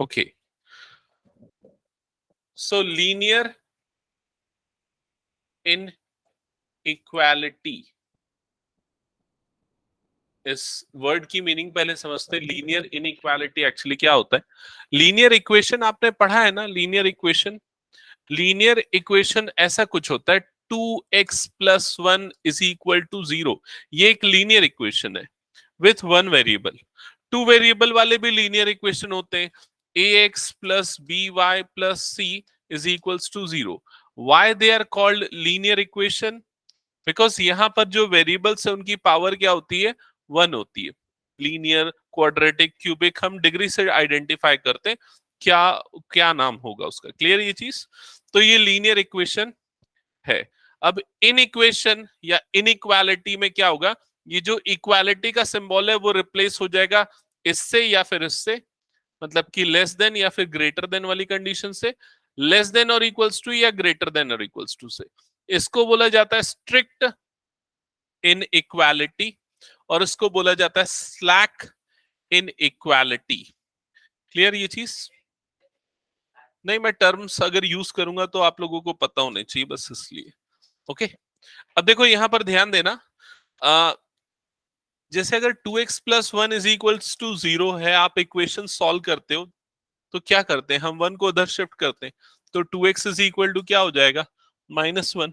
Okay, सो linear inequality, इस word की meaning पहले समझते हैं। लीनियर इनइक्वालिटी एक्चुअली क्या होता है? लीनियर इक्वेशन आपने पढ़ा है ना, लीनियर इक्वेशन। लीनियर इक्वेशन ऐसा कुछ होता है, 2x+1 इज इक्वल टू 0, ये एक लीनियर इक्वेशन है with one variable. Two variable वाले भी लीनियर इक्वेशन होते हैं, ax plus by plus c is equals to 0। Why they are called linear equation? Because यहां पर जो वेरिएबल्स है उनकी पावर क्या होती है? 1 होती है। लीनियर, क्वाड्रेटिक, क्यूबिक हम डिग्री से आइडेंटिफाई करते हैं, क्या क्या नाम होगा उसका। क्लियर ये चीज? तो ये लीनियर इक्वेशन है। अब इन इक्वेशन या इनइक्वालिटी में क्या होगा? ये जो इक्वालिटी का सिंबल है वो रिप्लेस हो जाएगा इससे या फिर इससे, मतलब कि लेस देन या फिर ग्रेटर देन वाली कंडीशन से, लेस देन और इक्वल्स टू या ग्रेटर देन और इक्वल्स टू से। इसको बोला जाता है स्ट्रिक्ट इनइक्वालिटी और इसको बोला जाता है स्लैक इनइक्वालिटी। क्लियर ये चीज? नहीं, मैं टर्म्स अगर यूज करूंगा तो आप लोगों को पता होने चाहिए, बस इसलिए। ओके, अब देखो यहां पर ध्यान देना, जैसे अगर 2x+1 इज इक्वल्स टू 0 है, आप इक्वेशन सॉल्व करते हो तो क्या करते हैं हम? 1 को उधर शिफ्ट करते हैं, तो 2x इज इक्वल टू क्या हो जाएगा? -1।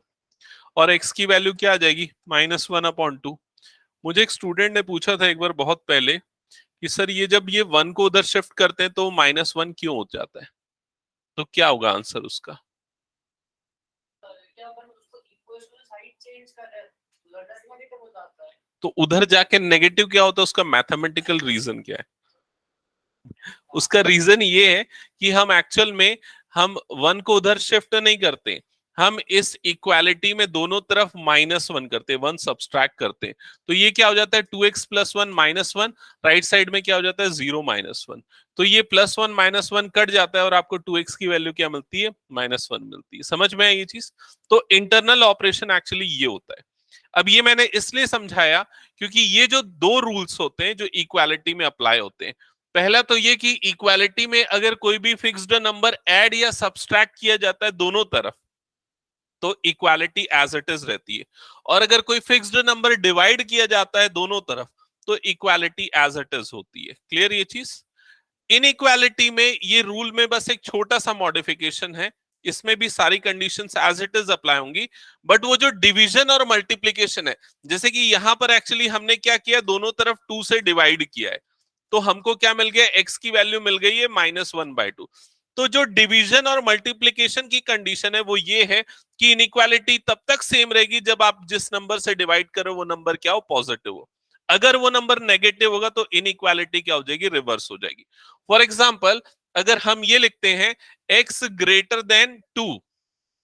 और x की वैल्यू क्या आ जाएगी? -1/2। मुझे एक स्टूडेंट ने पूछा था एक बार बहुत पहले कि सर ये जब ये 1 को उधर शिफ्ट करते हैं तो -1 क्यों हो जाता है? तो क्या होगा आंसर उसका? तो उधर जाके नेगेटिव क्या होता है? उसका मैथमेटिकल रीजन क्या है? उसका रीजन ये है कि हम एक्चुअल में हम 1 को उधर शिफ्ट नहीं करते, हम इस इक्वालिटी में दोनों तरफ -1 करते हैं, 1 सब्सट्रैक्ट करते हैं। तो ये क्या हो जाता है? 2x+1 -1, राइट साइड में क्या हो जाता है? 0 -1। तो ये +1 -1 कट जाता है और आपको 2x की वैल्यू क्या मिलती है? -1 मिलती है। समझ में आई ये चीज? तो इंटरनल ऑपरेशन एक्चुअली ये होता है। अब ये मैंने इसलिए समझाया क्योंकि ये जो दो रूल्स होते हैं जो इक्वालिटी में अप्लाई होते हैं, पहला तो ये कि इक्वालिटी में अगर कोई भी फिक्स्ड नंबर ऐड या सब्सट्रैक्ट किया जाता है दोनों तरफ, तो इक्वालिटी एज इट इज रहती है। और अगर कोई फिक्स्ड नंबर डिवाइड किया जाता है दोनों तरफ, तो इक्वालिटी एज इट इज होती है। क्लियर ये चीज? इनइक्वालिटी में ये रूल में बस एक छोटा सा मॉडिफिकेशन है, इसमें भी सारी conditions as it is apply होंगी, बट वो जो डिवीजन और मल्टीप्लीकेशन है, जैसे कि यहां पर एक्चुअली हमने क्या किया? दोनों तरफ 2 से डिवाइड किया है, तो हमको क्या मिल गया? x की वैल्यू मिल गई है -1/2। तो जो डिवीजन और मल्टीप्लीकेशन की कंडीशन है वो ये है कि इनइक्वालिटी तब तक सेम रहेगी जब आप जिस नंबर से डिवाइड करो वो नंबर क्या हो? पॉजिटिव हो। अगर वो नंबर नेगेटिव होगा तो इनइक्वालिटी क्या हो जाएगी? रिवर्स हो जाएगी। फॉर एग्जाम्पल, अगर हम ये लिखते हैं x ग्रेटर देन 2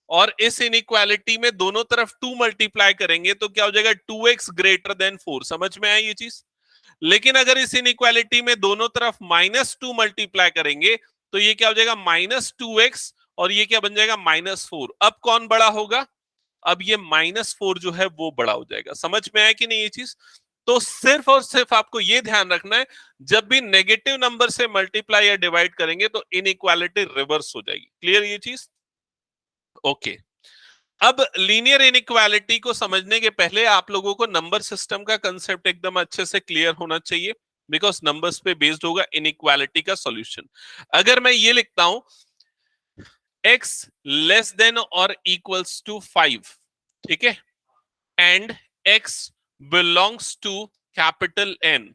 और इस इनइक्वालिटी में दोनों तरफ 2 मल्टीप्लाई करेंगे तो क्या हो जाएगा? 2x greater than 4। समझ में आई ये चीज? लेकिन अगर इस इनइक्वालिटी में दोनों तरफ -2 मल्टीप्लाई करेंगे तो ये क्या हो जाएगा? -2x, और ये क्या बन जाएगा? -4। अब कौन बड़ा होगा? अब ये -4 जो है वो बड़ा हो जाएगा। समझ में आया कि नहीं ये चीज? तो सिर्फ और सिर्फ आपको ये ध्यान रखना है, जब भी नेगेटिव नंबर से मल्टीप्लाई या डिवाइड करेंगे तो इनइक्वालिटी रिवर्स हो जाएगी। क्लियर ये चीज? ओके, अब लीनियर इनइक्वालिटी को समझने के पहले आप लोगों को नंबर सिस्टम का कंसेप्ट एकदम अच्छे से क्लियर होना चाहिए, बिकॉज नंबर्स पे बेस्ड होगा इनइक्वालिटी का सॉल्यूशन। अगर मैं ये लिखता हूं x लेस देन और इक्वल्स टू 5, ठीक है, and x belongs to capital N,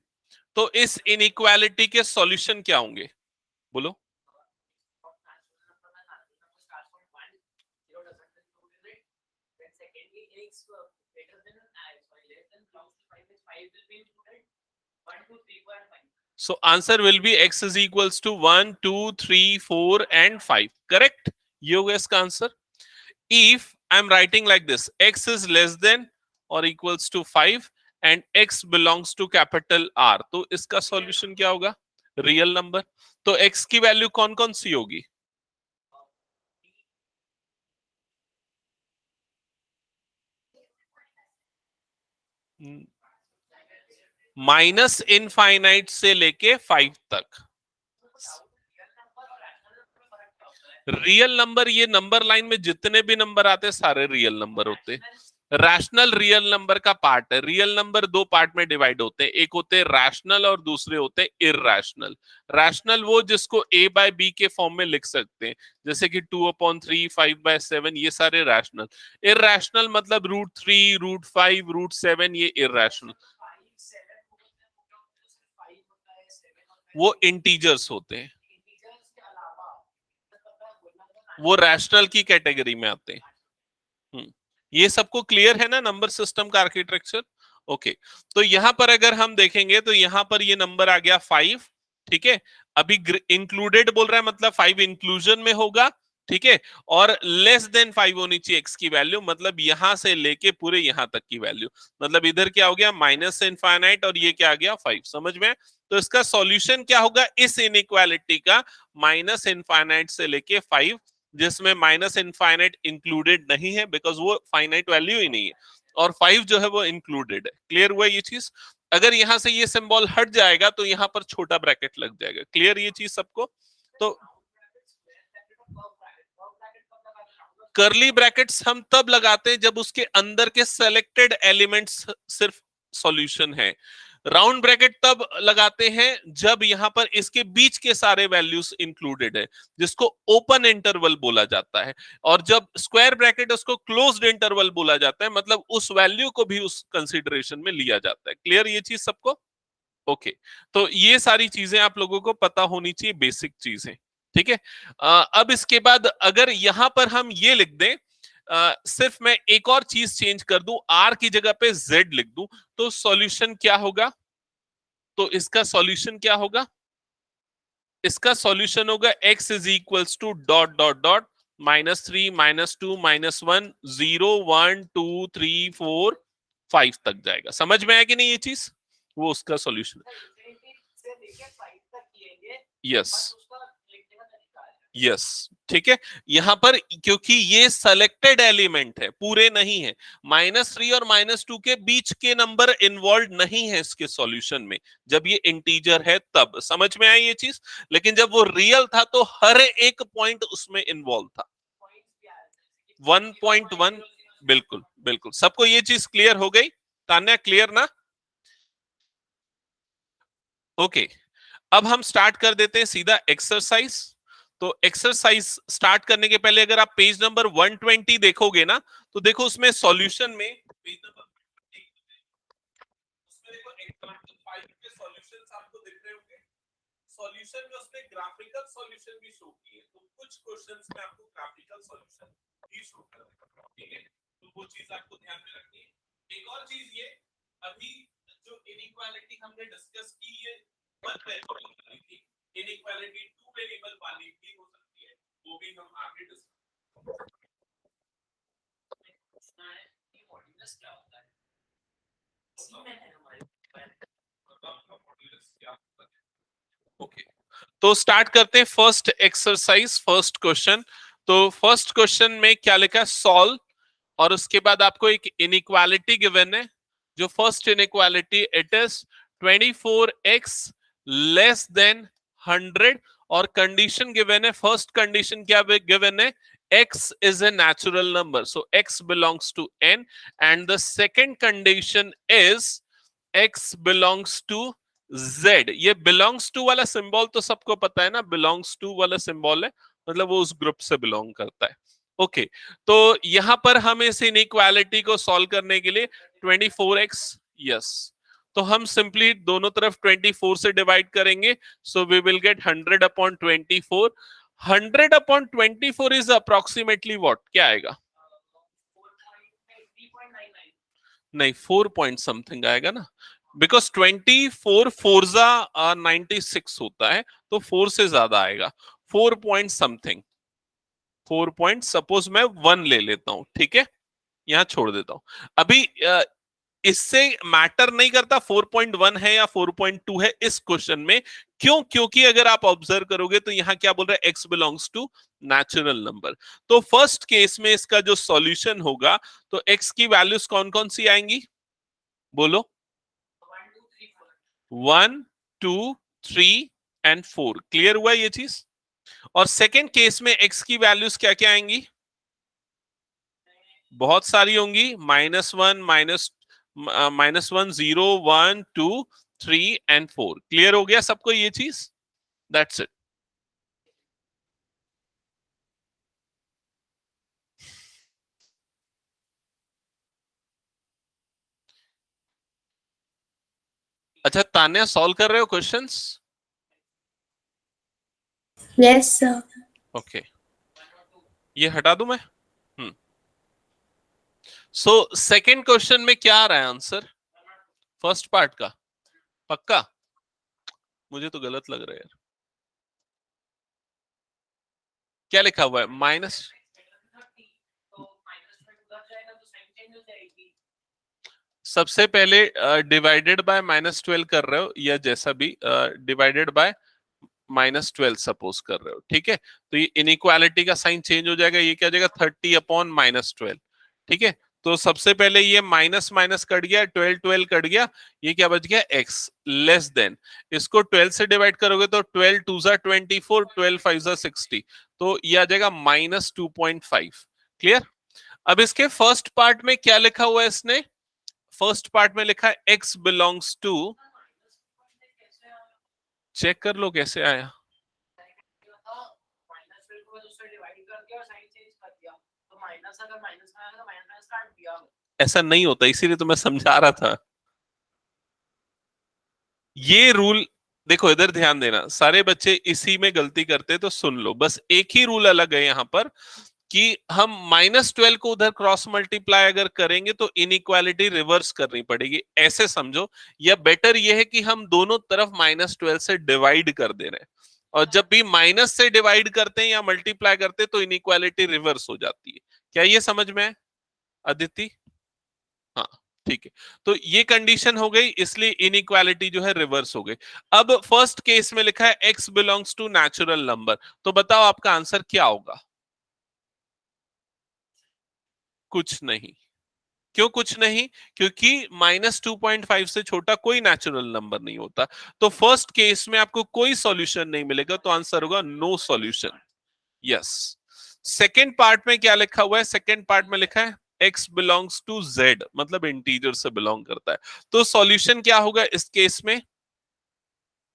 तो इस इनइक्वालिटी के सॉल्यूशन क्या होंगे? बोलो। So answer will be x is equals to 1, 2, 3, 4 and 5. Correct? ये होगा इसका answer. If I'm writing like this, x is less than or equals to 5 and x belongs to capital R, तो इसका solution क्या होगा? Real number. तो x की value कौन कौन सी होगी? -इनफाइनाइट से लेके 5 तक। रियल नंबर, ये नंबर लाइन में जितने भी नंबर आते हैं सारे रियल नंबर होते हैं। रैशनल रियल नंबर का पार्ट है। रियल नंबर दो पार्ट में डिवाइड होते हैं, एक होते हैं रैशनल और दूसरे होते हैं इररैशनल। रैशनल वो जिसको a बाय b के फॉर्म में लिख सकते हैं, जैसे कि 2/3, 5/7, ये सारे रैशनल। इररैशनल मतलब √3, √5, √7, ये इररैशनल, वो इंटीजर्स होते हैं, वो रैशनल की कैटेगरी में आते हैं। ये सबको क्लियर है ना नंबर सिस्टम का आर्किटेक्चर? ओके, तो यहां पर अगर हम देखेंगे तो यहां पर ये नंबर आ गया 5, ठीक है। अभी इंक्लूडेड बोल रहा है, मतलब 5 इंक्लूजन में होगा, ठीक है। और लेस देन 5 होनी चाहिए एक्स की वैल्यू, मतलब यहां से लेके पूरे यहां तक की वैल्यू, मतलब इधर क्या हो गया माइनस इनफाइनाइट और ये क्या आ गया 5, समझ में? तो इसका सॉल्यूशन क्या होगा इस इनइक्वालिटी का? माइनस इनफाइनाइट से लेके 5, जिसमें माइनस इनफाइनाइट इंक्लूडेड नहीं है बिकॉज वो फाइनाइट वैल्यू ही नहीं है, और 5 जो है वो इंक्लूडेड है। क्लियर हुआ ये चीज? अगर यहां से ये सिंबल हट जाएगा तो यहां पर छोटा ब्रैकेट लग जाएगा। क्लियर ये चीज सबको? तो कर्ली ब्रैकेट्स हम तब लगाते हैं जब उसके अंदर के सेलेक्टेड एलिमेंट्स सिर्फ सॉल्यूशन है। राउंड ब्रैकेट तब लगाते हैं जब यहां पर इसके बीच के सारे वैल्यूज इंक्लूडेड है, जिसको ओपन इंटरवल बोला जाता है। और जब स्क्वायर ब्रैकेट उसको क्लोज्ड इंटरवल बोला जाता है, मतलब उस वैल्यू को भी उस कंसीडरेशन में लिया जाता है। क्लियर ये चीज सबको? ओके, तो ये सारी चीजें आप लोगों को पता होनी चाहिए, बेसिक चीजें, ठीक है। अब इसके बाद अगर यहां पर हम ये लिख दें, सिर्फ मैं एक और चीज चेंज कर दूं, आर की जगह पे जेड लिख दूं, तो सॉल्यूशन क्या होगा? तो इसका सॉल्यूशन क्या होगा? इसका सॉल्यूशन होगा x is equals to dot dot dot -3, -2, -1, 0, 1, 2, 3, 4, 5 तक जाएगा। समझ में आया कि नहीं ये चीज? वो उसका सॉल्यूशन। यस, यस, ठीक है। यहां पर क्योंकि ये सेलेक्टेड एलिमेंट है, पूरे नहीं है, -3 और -2 के बीच के नंबर इन्वॉल्व नहीं है इसके सॉल्यूशन में, जब ये इंटीजर है तब। समझ में आई ये चीज? लेकिन जब वो रियल था तो हर एक पॉइंट उसमें इन्वॉल्व था। 1.1, बिल्कुल बिल्कुल। सबको ये चीज क्लियर हो गई? तान्या क्लियर ना? ओके, अब हम स्टार्ट कर देते हैं सीधा एक्सरसाइज। तो एक्सरसाइज स्टार्ट करने के पहले अगर आप पेज नंबर 120 देखोगे ना, तो देखो उसमें सॉल्यूशन में पेज नंबर उसमें देखो एग्जांपल 5 के सॉल्यूशंस आपको दिख रहे होंगे। सॉल्यूशन में उसने ग्राफिकल सॉल्यूशन भी शो किए, तो कुछ क्वेश्चंस में आपको ग्राफिकल सॉल्यूशन भी शो करेगा, ठीक है। तो वो चीज आपको ध्यान में रखनी है। एक और चीज ये, अभी जो इनइक्वालिटी हमने डिस्कस की, ये वन वेरिएबल वाली थी, इनइक्वालिटी टू वेरिएबल वाली भी हो सकती है, वो भी हम आगे डिस्कस मॉड्यूलस क्या होता है, ओके। तो स्टार्ट करते हैं फर्स्ट एक्सरसाइज, फर्स्ट क्वेश्चन। तो फर्स्ट क्वेश्चन में क्या लिखा है? सॉल्व, और उसके बाद आपको एक इनइक्वालिटी गिवन है। जो first inequality, it is 24x less than 100, और कंडीशन गिवन है। फर्स्ट कंडीशन क्या गिवन है? x is a natural number, so x belongs to n, and the second condition is x belongs to z। ये belongs to वाला symbol तो सबको पता है ना, belongs to वाला सिंबल है मतलब वो उस ग्रुप से बिलोंग करता है। ओके, तो यहां पर हम इस इनइक्वालिटी को सॉल्व करने के लिए 24x, यस, तो हम सिंपली दोनों तरफ 24 से डिवाइड करेंगे, so we will get 100/24। 100/24 is approximately what? क्या आएगा? नहीं, 4 पॉइंट समथिंग आएगा ना, बिकॉज 24 फोरजा 96 होता है, तो 4 से ज्यादा आएगा। 4 पॉइंट समथिंग, 4 पॉइंट, सपोज मैं 1 ले लेता हूं, ठीक है, यहां छोड़ देता हूं अभी। इससे मैटर नहीं करता 4.1 है या 4.2 है इस क्वेश्चन में। क्यों? क्योंकि अगर आप ऑब्जर्व करोगे तो यहां क्या बोल रहा है? x belongs to natural number. तो फर्स्ट केस में इसका जो सॉल्यूशन होगा, तो x की वैल्यूज कौन कौन सी आएंगी? बोलो। 1, 2, 3 एंड 4। क्लियर हुआ ये चीज? और सेकेंड केस में x की वैल्यूज क्या क्या आएंगी, बहुत सारी होंगी, -1, -1, 0, 1, 2, 3 एंड 4। क्लियर हो गया सबको ये चीज? That's it. अच्छा तान्या, सॉल्व कर रहे हो क्वेश्चंस? Yes sir. ओके, ये हटा दूं मैं? सो सेकंड क्वेश्चन में क्या आ रहा है आंसर, फर्स्ट पार्ट का? पक्का? मुझे तो गलत लग रहा है यार। क्या लिखा हुआ है? माइनस, सबसे पहले डिवाइडेड बाय -12 कर रहे हो, या जैसा भी डिवाइडेड बाय -12 सपोज कर रहे हो, ठीक है? तो ये इनइक्वालिटी का साइन चेंज हो जाएगा, ये क्या हो जाएगा 30/-12। ठीक है, तो सबसे पहले ये माइनस माइनस कट गया, 12 12 कट गया, ये क्या बच गया x लेस देन, इसको 12 से डिवाइड करोगे तो 12 2 जा 24, 12 5 जा 60, तो ये आ जाएगा -2.5। क्लियर? अब इसके फर्स्ट पार्ट में क्या लिखा हुआ है इसने? फर्स्ट पार्ट में लिखा है x बिलोंग्स टू, चेक कर लो कैसे आया। ऐसा नहीं होता, इसीलिए तो मैं समझा रहा था। ये रूल देखो, इधर ध्यान देना, सारे बच्चे इसी में गलती करते, तो सुन लो, बस एक ही रूल अलग है यहां पर, कि हम -12 को उधर क्रॉस मल्टीप्लाई अगर करेंगे तो इनइक्वालिटी रिवर्स करनी पड़ेगी, ऐसे समझो। या बेटर ये है कि हम दोनों तरफ -12 से डिवाइड कर दे रहे हैं, और जब भी माइनस से डिवाइड करते हैं या मल्टीप्लाई करते हैं तो इनइक्वालिटी रिवर्स हो जाती है। क्या ये समझ में है अदिति? हाँ, ठीक है। तो ये कंडीशन हो गई, इसलिए इनइक्वालिटी जो है रिवर्स हो गई। अब फर्स्ट केस में लिखा है x belongs to natural number, तो बताओ आपका आंसर क्या होगा? कुछ नहीं। क्यों कुछ नहीं? क्योंकि -2.5 से छोटा कोई नेचुरल नंबर नहीं होता। तो फर्स्ट केस में आपको कोई सॉल्यूशन नहीं मिलेगा, तो आंसर होगा no solution. Yes. Second part में क्या लिखा हुआ है? सेकेंड पार्ट में लिखा है x बिलोंग्स टू z, मतलब इंटीजर से बिलोंग करता है। तो सॉल्यूशन क्या होगा इस केस में?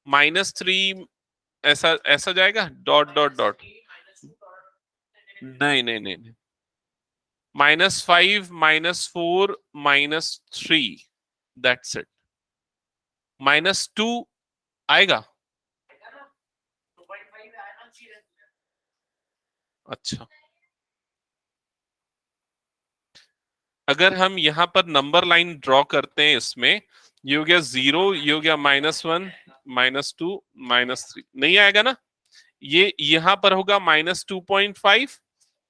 -3, ऐसा ऐसा जाएगा, डॉट डॉट डॉट, नहीं नहीं नहीं नहीं, -5, -4, -3, दैट्स इट। -2 आएगा। अच्छा, अगर हम यहां पर नंबर लाइन ड्रॉ करते हैं इसमें, ये हो गया 0, ये हो गया -1, -2, -3, नहीं आएगा ना? ये यहां पर होगा -2.5,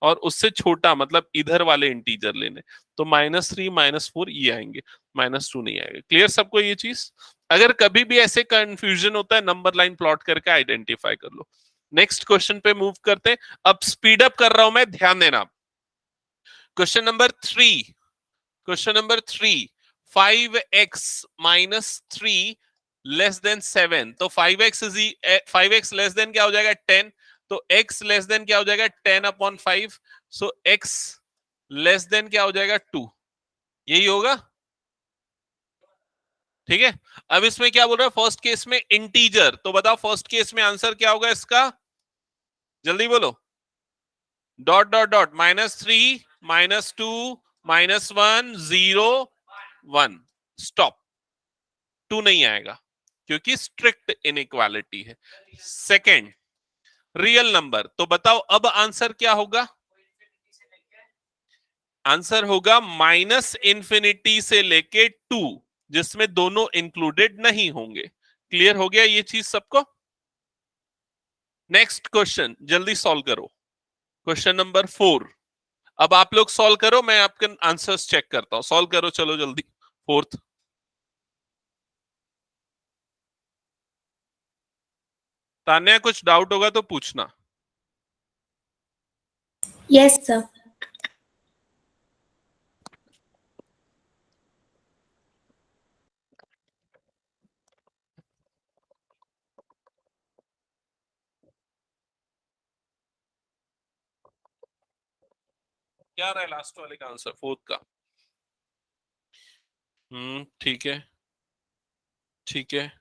और उससे छोटा मतलब इधर वाले इंटीजर लेने, तो -3, -4 ये आएंगे, -2 नहीं आएगा। क्लियर सबको ये चीज? अगर कभी भी ऐसे कंफ्यूजन होता है, नंबर लाइन प्लॉट करके आइडेंटिफाई कर लो। नेक्स्ट क्वेश्चन पे मूव करते हैं। अब स्पीड अप कर रहा हूं मैं, ध्यान देना। Question number 3, question number 3, 5x -3 less than 7, तो 5x लेस देन क्या हो जाएगा 10, तो x लेस देन क्या हो जाएगा 10/5, सो x लेस देन क्या हो जाएगा 2, यही होगा। ठीक है, अब इसमें क्या बोल रहा है? फर्स्ट केस में इंटीजर, तो बताओ फर्स्ट केस में आंसर क्या होगा इसका, जल्दी बोलो। Dot dot dot, -3, -2, -1, 0, 1, stop. 2 नहीं आएगा क्योंकि स्ट्रिक्ट इनइक्वालिटी है। सेकंड, रियल नंबर, तो बताओ अब आंसर क्या होगा? आंसर होगा -∞ से लेके 2, जिसमें दोनों इंक्लूडेड नहीं होंगे। क्लियर हो गया ये चीज सबको? नेक्स्ट क्वेश्चन जल्दी सॉल्व करो, क्वेश्चन नंबर 4। अब आप लोग सॉल्व करो, मैं आपके आंसर्स चेक करता हूं। सॉल्व करो चलो जल्दी, फोर्थ। तान्या कुछ डाउट होगा तो पूछना। Yes sir. क्या रहा है लास्ट वाले का आंसर, फोर्थ का? ठीक है, ठीक है।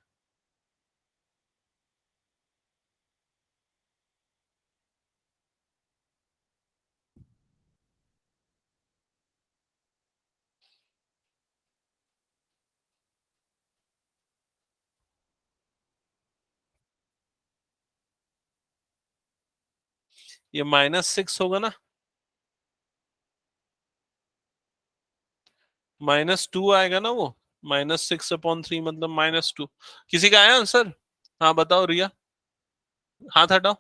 ये -6 होगा ना, -2 आएगा ना वो। -6/3 मतलब -2। किसी का आया आंसर? हाँ बताओ रिया, हाथ हटाओ।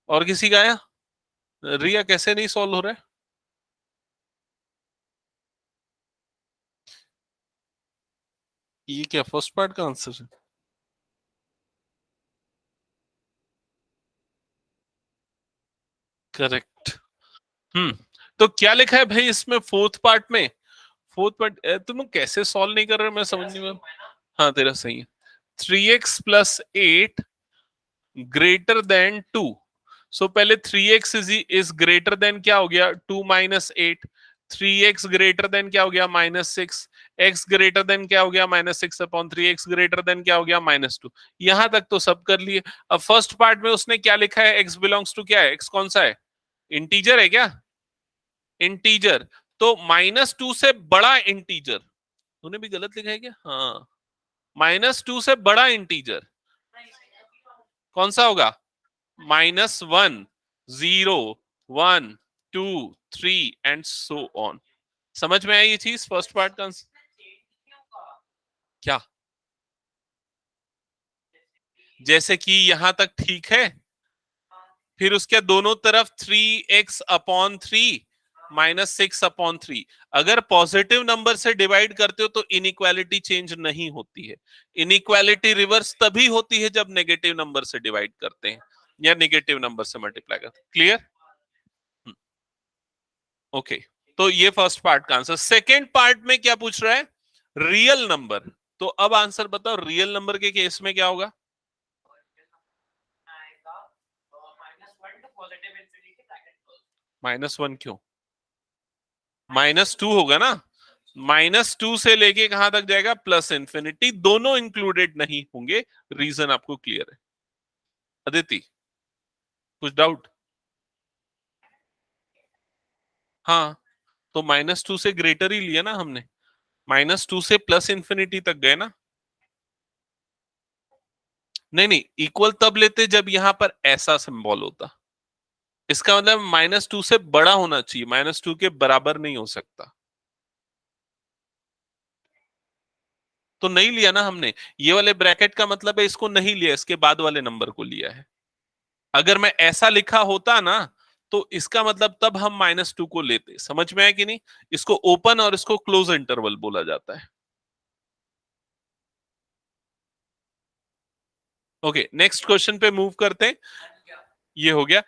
और किसी का आया? रिया कैसे नहीं सॉल्व हो रहा है? ये क्या फर्स्ट पार्ट का आंसर है? करेक्ट। हम्म। तो क्या लिखा है भाई इसमें फोर्थ पार्ट में? फोर्थ पार्ट तुम लोग कैसे सॉल्व नहीं कर रहे हो, मैं समझ नहीं। हाँ तेरा सही है। 3x + 8 greater than 2। सो पहले 3x इज ग्रेटर देन क्या हो गया, 2 - 8। 3x ग्रेटर देन क्या हो गया, -6। x ग्रेटर देन क्या हो गया, -6/3। x ग्रेटर देन क्या हो गया, -2। यहां तक तो सब कर लिए। अब फर्स्ट पार्ट में उसने क्या लिखा है, x बिलोंग्स टू क्या है, x कौन सा है, इंटीजर है क्या, इंटीजर। तो -2 से बड़ा इंटीजर, तूने भी गलत लिखा है क्या? हाँ, -2 से बड़ा इंटीजर कौन सा होगा, -1, 0, 1, 2, 3 एंड सो ऑन। समझ में आई ये चीज फर्स्ट पार्ट का? क्या? जैसे कि यहां तक ठीक है, फिर उसके दोनों तरफ 3x/3 -6/3। अगर पॉजिटिव नंबर से डिवाइड करते हो तो इनइक्वालिटी चेंज नहीं होती है। इनइक्वालिटी रिवर्स तभी होती है जब नेगेटिव नंबर से डिवाइड करते हैं या नेगेटिव नंबर से मल्टीप्लाई करते हैं। क्लियर? ओके। तो ये फर्स्ट पार्ट का आंसर। सेकेंड पार्ट में क्या पूछ रहा है, रियल नंबर। तो अब आंसर बताओ, रियल नंबर के केस में क्या होगा? -1 क्यों? -2 होगा ना। -2 से लेके कहां तक जाएगा, +∞। दोनों इंक्लूडेड नहीं होंगे। रीजन आपको क्लियर है? अदिति कुछ डाउट? हाँ, तो -2 से ग्रेटर ही लिया ना हमने, -2 से +∞ तक गए ना। नहीं नहीं, इक्वल तब लेते जब यहां पर ऐसा सिंबल होता। इसका मतलब -2 से बड़ा होना चाहिए, -2 के बराबर नहीं हो सकता। तो नहीं लिया ना हमने। ये वाले ब्रैकेट का मतलब है इसको नहीं लिया, इसके बाद वाले नंबर को लिया है। अगर मैं ऐसा लिखा होता ना, तो इसका मतलब तब हम -2 को लेते। समझ में आया कि नहीं? इसको ओपन और इसको क्लोज इंटरवल बोला जाता है। ओके, नेक्स्ट क्वेश्चन पे मूव करते हैं। ये हो गया।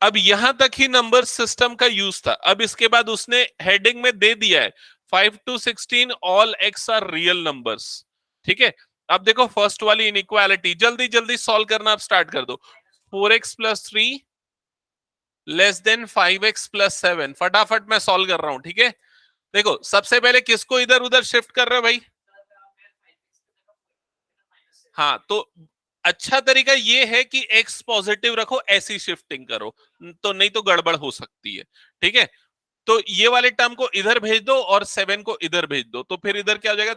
अब यहां तक ही नंबर सिस्टम का यूज था। अब इसके बाद उसने हेडिंग में दे दिया है 5 to 16 all X are real numbers. ठीक है। अब देखो फर्स्ट वाली इनइक्वालिटी जल्दी जल्दी सॉल्व करना आप स्टार्ट कर दो। 4x + 3 << 5x + 7। फटाफट मैं सॉल्व कर रहा हूं, ठीक है। देखो सबसे पहले किसको इधर उधर शिफ्ट कर रहे हो भाई? हाँ, तो अच्छा तरीका ये है कि एक्स पॉजिटिव रखो, ऐसी शिफ्टिंग करो, तो नहीं तो गड़बड़ हो सकती है। ठीक है। तो ये वाले टर्म को इधर भेज दो और 7 को इधर भेज दो, तो फिर इधर क्या हो जाएगा,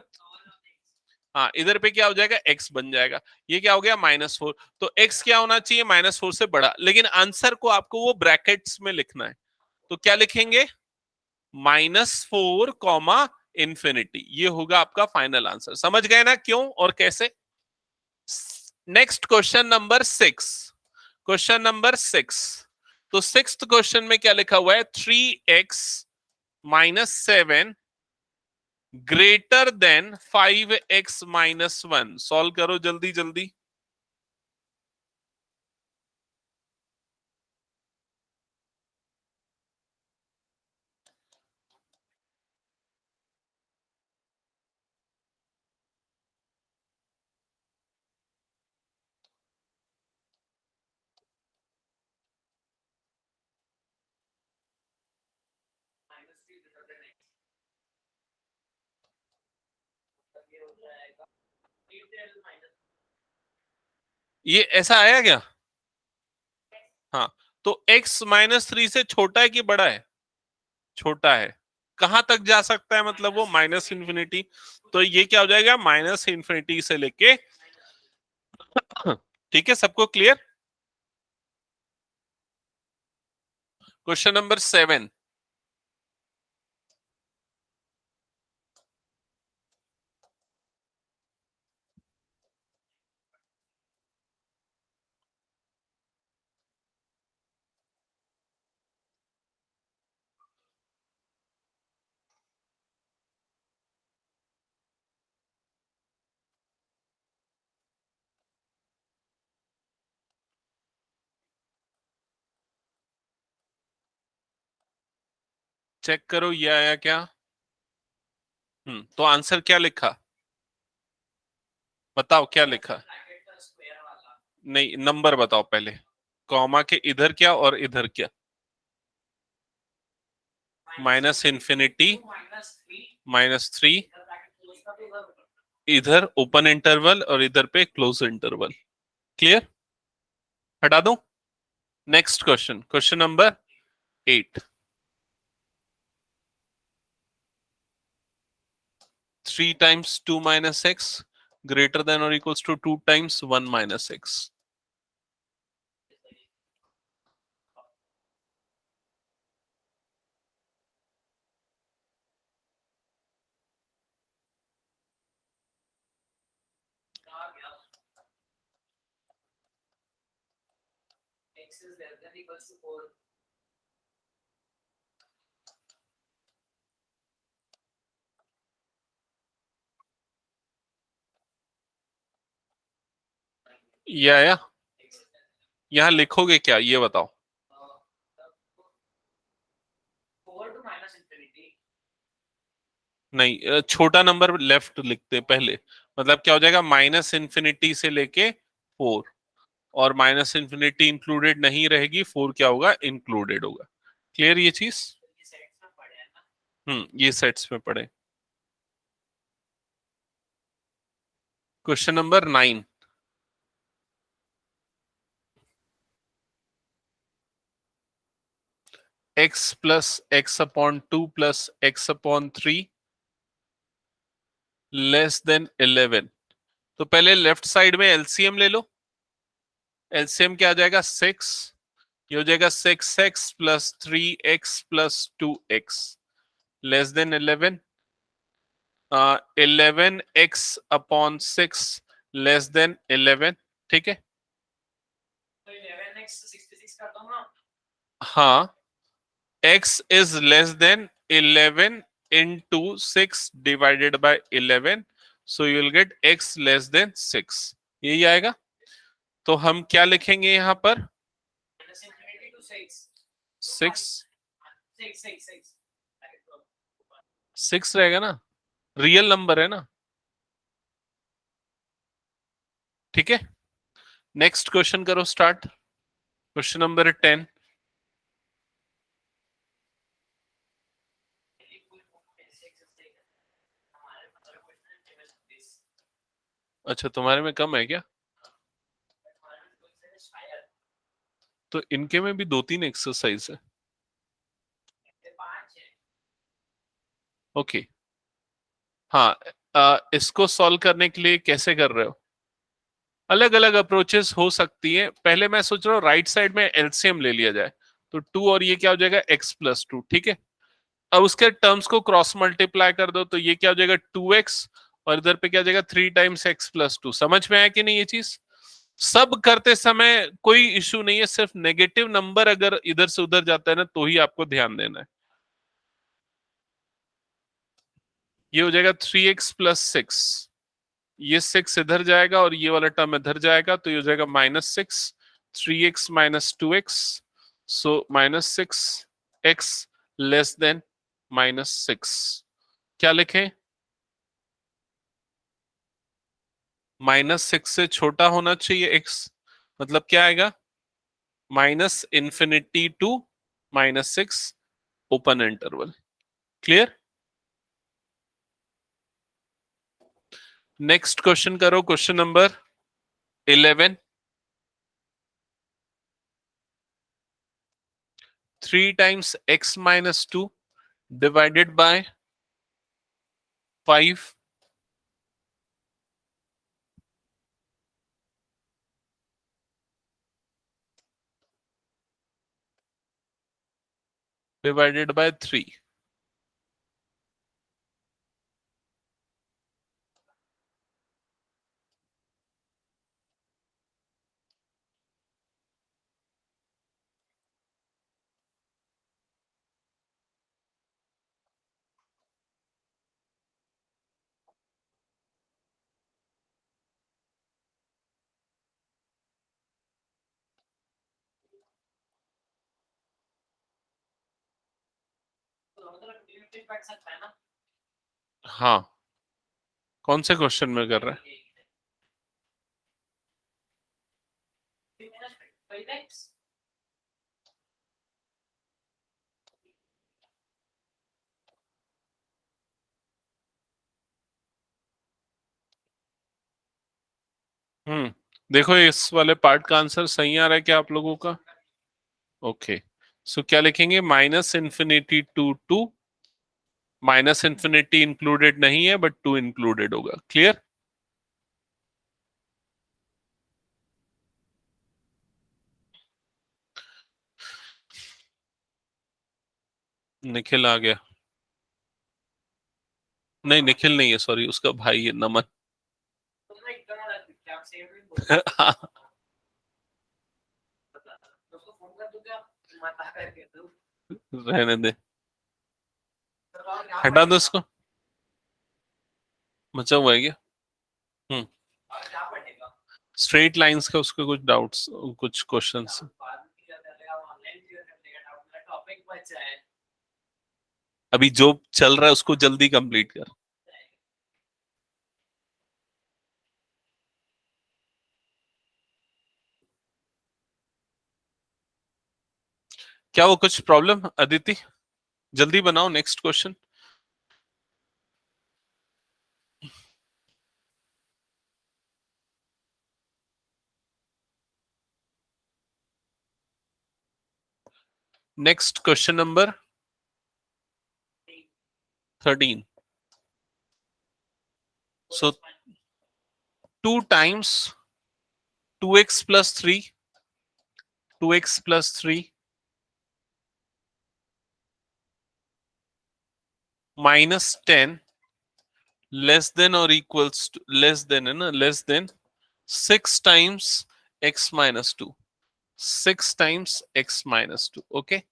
हाँ इधर पे क्या हो जाएगा, x बन जाएगा। ये क्या हो गया, -4। तो x क्या होना चाहिए, -4 से बड़ा। लेकिन आंसर को आपको वो ब्रैकेट्स में लिखना है। तो क्या लिखेंगे, -4, ये होगा आपका फाइनल आंसर। समझ गए ना क्यों और कैसे? Next question number 6। Question number 6। तो सिक्स्थ क्वेश्चन में क्या लिखा हुआ है, 3x - 7 greater than 5x - 1। Solve करो जल्दी जल्दी। ये ऐसा आया क्या? हाँ, तो x -3 से छोटा है कि बड़ा है? छोटा है। कहां तक जा सकता है मतलब वो माइनस इंफिनिटी? तो ये क्या हो जाएगा, माइनस इंफिनिटी से लेके ठीक है, सबको क्लियर? Question number 7। चेक करो ये आया क्या? तो आंसर क्या लिखा? बताओ क्या लिखा? नहीं, नंबर बताओ पहले। कॉमा के इधर क्या और इधर क्या? माइनस इंफिनिटी, -3, इधर ओपन इंटरवल और इधर पे क्लोज इंटरवल। क्लियर? हटा दूं? Next question, question number 8। 3 times 2 minus x greater than or equals to 2 times 1 minus x. ये आया? यहां लिखोगे क्या ये बताओ? नहीं, छोटा नंबर लेफ्ट लिखते पहले। मतलब क्या हो जाएगा, माइनस इंफिनिटी से लेके 4, और माइनस इंफिनिटी इंक्लूडेड नहीं रहेगी, 4 क्या होगा, इंक्लूडेड होगा। क्लियर ये चीज? ये सेट्स में पढ़े। Question number 9। x plus x upon 2 plus x upon 3 less than 11। तो पहले लेफ्ट साइड में एलसीएम ले लो। एलसीएम क्या आ जाएगा, 6। ये हो जाएगा 6x plus 3x plus 2x less than 11। 11x upon 6 less than 11। ठीक है, हाँ, x is less than 11 into 6 divided by 11, so you will get x less than 6। यही आएगा। तो हम क्या लिखेंगे यहां पर? 6 रहेगा ना, रियल नंबर है ना। ठीक है, नेक्स्ट क्वेश्चन करो स्टार्ट। Question number 10। अच्छा, तुम्हारे में कम है क्या? तो इनके में भी 2-3 एक्सरसाइज है। ओके, हाँ, इसको सॉल्व करने के लिए कैसे कर रहे हो? अलग अलग अप्रोचेस हो सकती है। पहले मैं सोच रहा हूँ राइट साइड में एलसीएम ले लिया जाए, तो 2 और ये क्या हो जाएगा, x प्लस 2। ठीक है, अब उसके टर्म्स को क्रॉस मल्टीप्लाई कर दो, तो ये क्या हो जाएगा, 2x, और इधर पे क्या हो जाएगा, 3 टाइम्स x प्लस 2। समझ में आया कि नहीं ये चीज? सब करते समय कोई इश्यू नहीं है, सिर्फ नेगेटिव नंबर अगर इधर से उधर जाता है ना, तो ही आपको ध्यान देना है। ये हो जाएगा 3x प्लस 6, ये 6 इधर जाएगा और ये वाला टर्म इधर जाएगा, तो ये हो जाएगा -6, 3x माइनस 2x, सो -6x लेस देन -6। क्या लिखें? -6 से छोटा होना चाहिए x। मतलब क्या आएगा, minus infinity to -6 open interval. Clear? Next question करो, question number 11. 3 times x minus 2 divided by 5 divided by 3. हाँ, कौन से क्वेश्चन में कर रहा है? देखो इस वाले पार्ट का आंसर सही आ रहा है क्या आप लोगों का? ओके, सो क्या लिखेंगे? Minus infinity to two, minus infinity included नहीं है बट टू इंक्लूडेड होगा. क्लियर? निखिल आ गया. नहीं, निखिल नहीं है, सॉरी, उसका भाई है नमन. रहने दे, हटा दो इसको. बचा हुआ है क्या? हम्म स्ट्रेट लाइंस का उसके कुछ डाउट्स, कुछ क्वेश्चंस. अभी जो चल रहा है उसको जल्दी कंप्लीट कर. क्या वो कुछ प्रॉब्लम अदिति? जल्दी बनाओ next question. Next question number 13. So 2 times 2x plus 3, 2x plus 3 minus 10 less than or equals to less than है ना, less than 6 times x minus 2. 6 times x minus 2. Okay.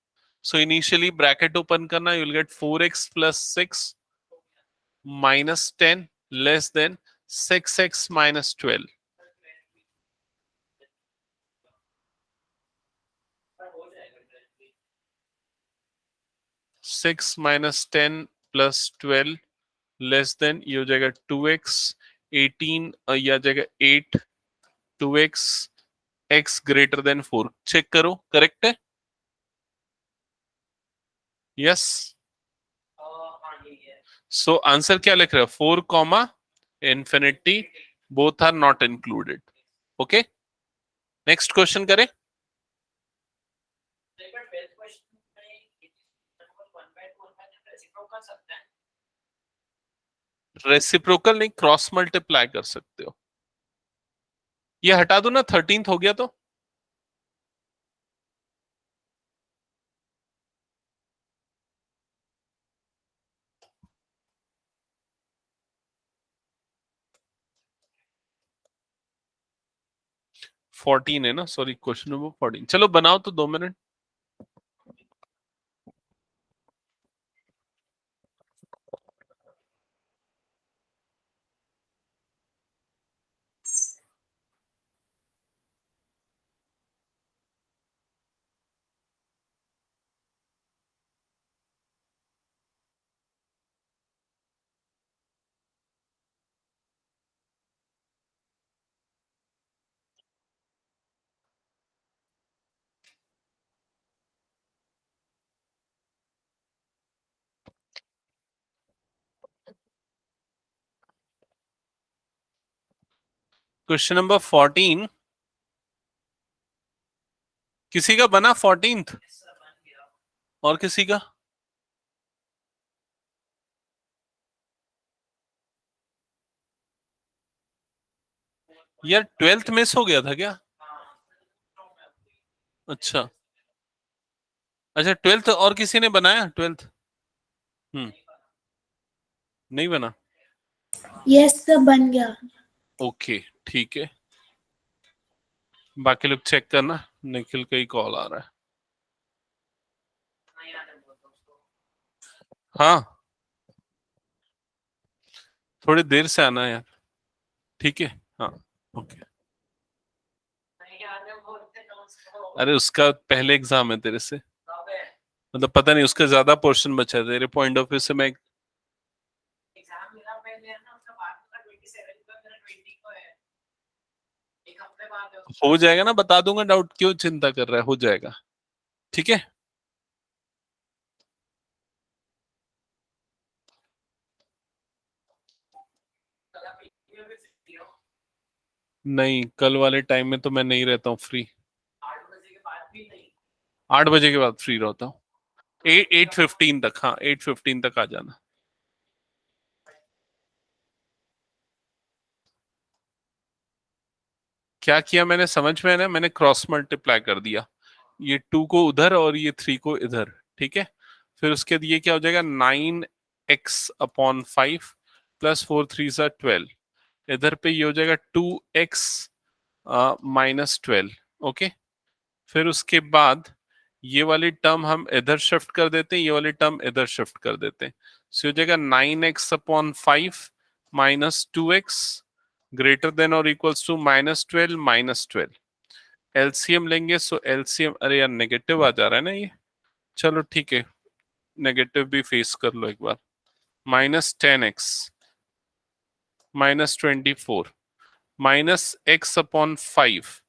So initially bracket open करना, you will get 4x plus 6 minus 10 less than 6x minus 12. 6 minus 10 plus 12 less than, ये हो जाएगा 2x. 18 ये आ जाएगा 8. 2x, x greater than 4. Check करो, correct है? Yes. So answer क्या लिख रहे हो? 4 comma infinity, both are not included. Okay, next question करें. रेसिप्रोकल नहीं, क्रॉस मल्टीप्लाई कर सकते हो. ये हटा दो ना, 13th हो गया तो. फोर्टीन है ना, सॉरी, क्वेश्चन नंबर 14. चलो बनाओ तो, 2 मिनट. क्वेश्चन नंबर 14 किसी का बना 14th और किसी का? यार 12th मिस हो गया था क्या? अच्छा अच्छा 12th और किसी ने बनाया 12th? हम्म, नहीं बना। यस सर, बन गया। ओके ठीक है, बाकी लोग चेक करना। निखिल का ही कॉल आ रहा है। हाँ थोड़ी देर से आना यार, ठीक है। हाँ ओके। अरे उसका पहले एग्जाम है तेरे से, मतलब पता नहीं उसका ज्यादा पोर्शन बचा है तेरे पॉइंट ऑफ व्यू से। मैं हो जाएगा ना, बता दूंगा, डाउट क्यों चिंता कर रहा है, हो जाएगा ठीक है। नहीं कल वाले टाइम में तो मैं नहीं रहता हूँ फ्री। 8 बजे के बाद फ्री रहता हूँ। 8:15 तक, हाँ 8:15 तक आ जाना। क्या किया मैंने समझ में है ना, मैंने क्रॉस मल्टीप्लाई कर दिया, ये 2 को उधर और ये 3 को इधर, ठीक है। फिर उसके बाद ये क्या हो जाएगा, 9x/5 प्लस 4 3 12। इधर पे ये हो जाएगा 2x - 12। ओके, फिर उसके बाद ये वाली टर्म हम इधर शिफ्ट कर देते हैं, ये वाली टर्म इधर शिफ्ट कर देते हैं। सो हो जाएगा 9x/5 -2x ग्रेटर देन और इक्वल्स टू -12 एलसीएम लेंगे। सो एलसीएम, अरे यार नेगेटिव आ जा रहा है ना ये, चलो ठीक है, नेगेटिव भी फेस कर लो एक बार। -10x -24 -x/5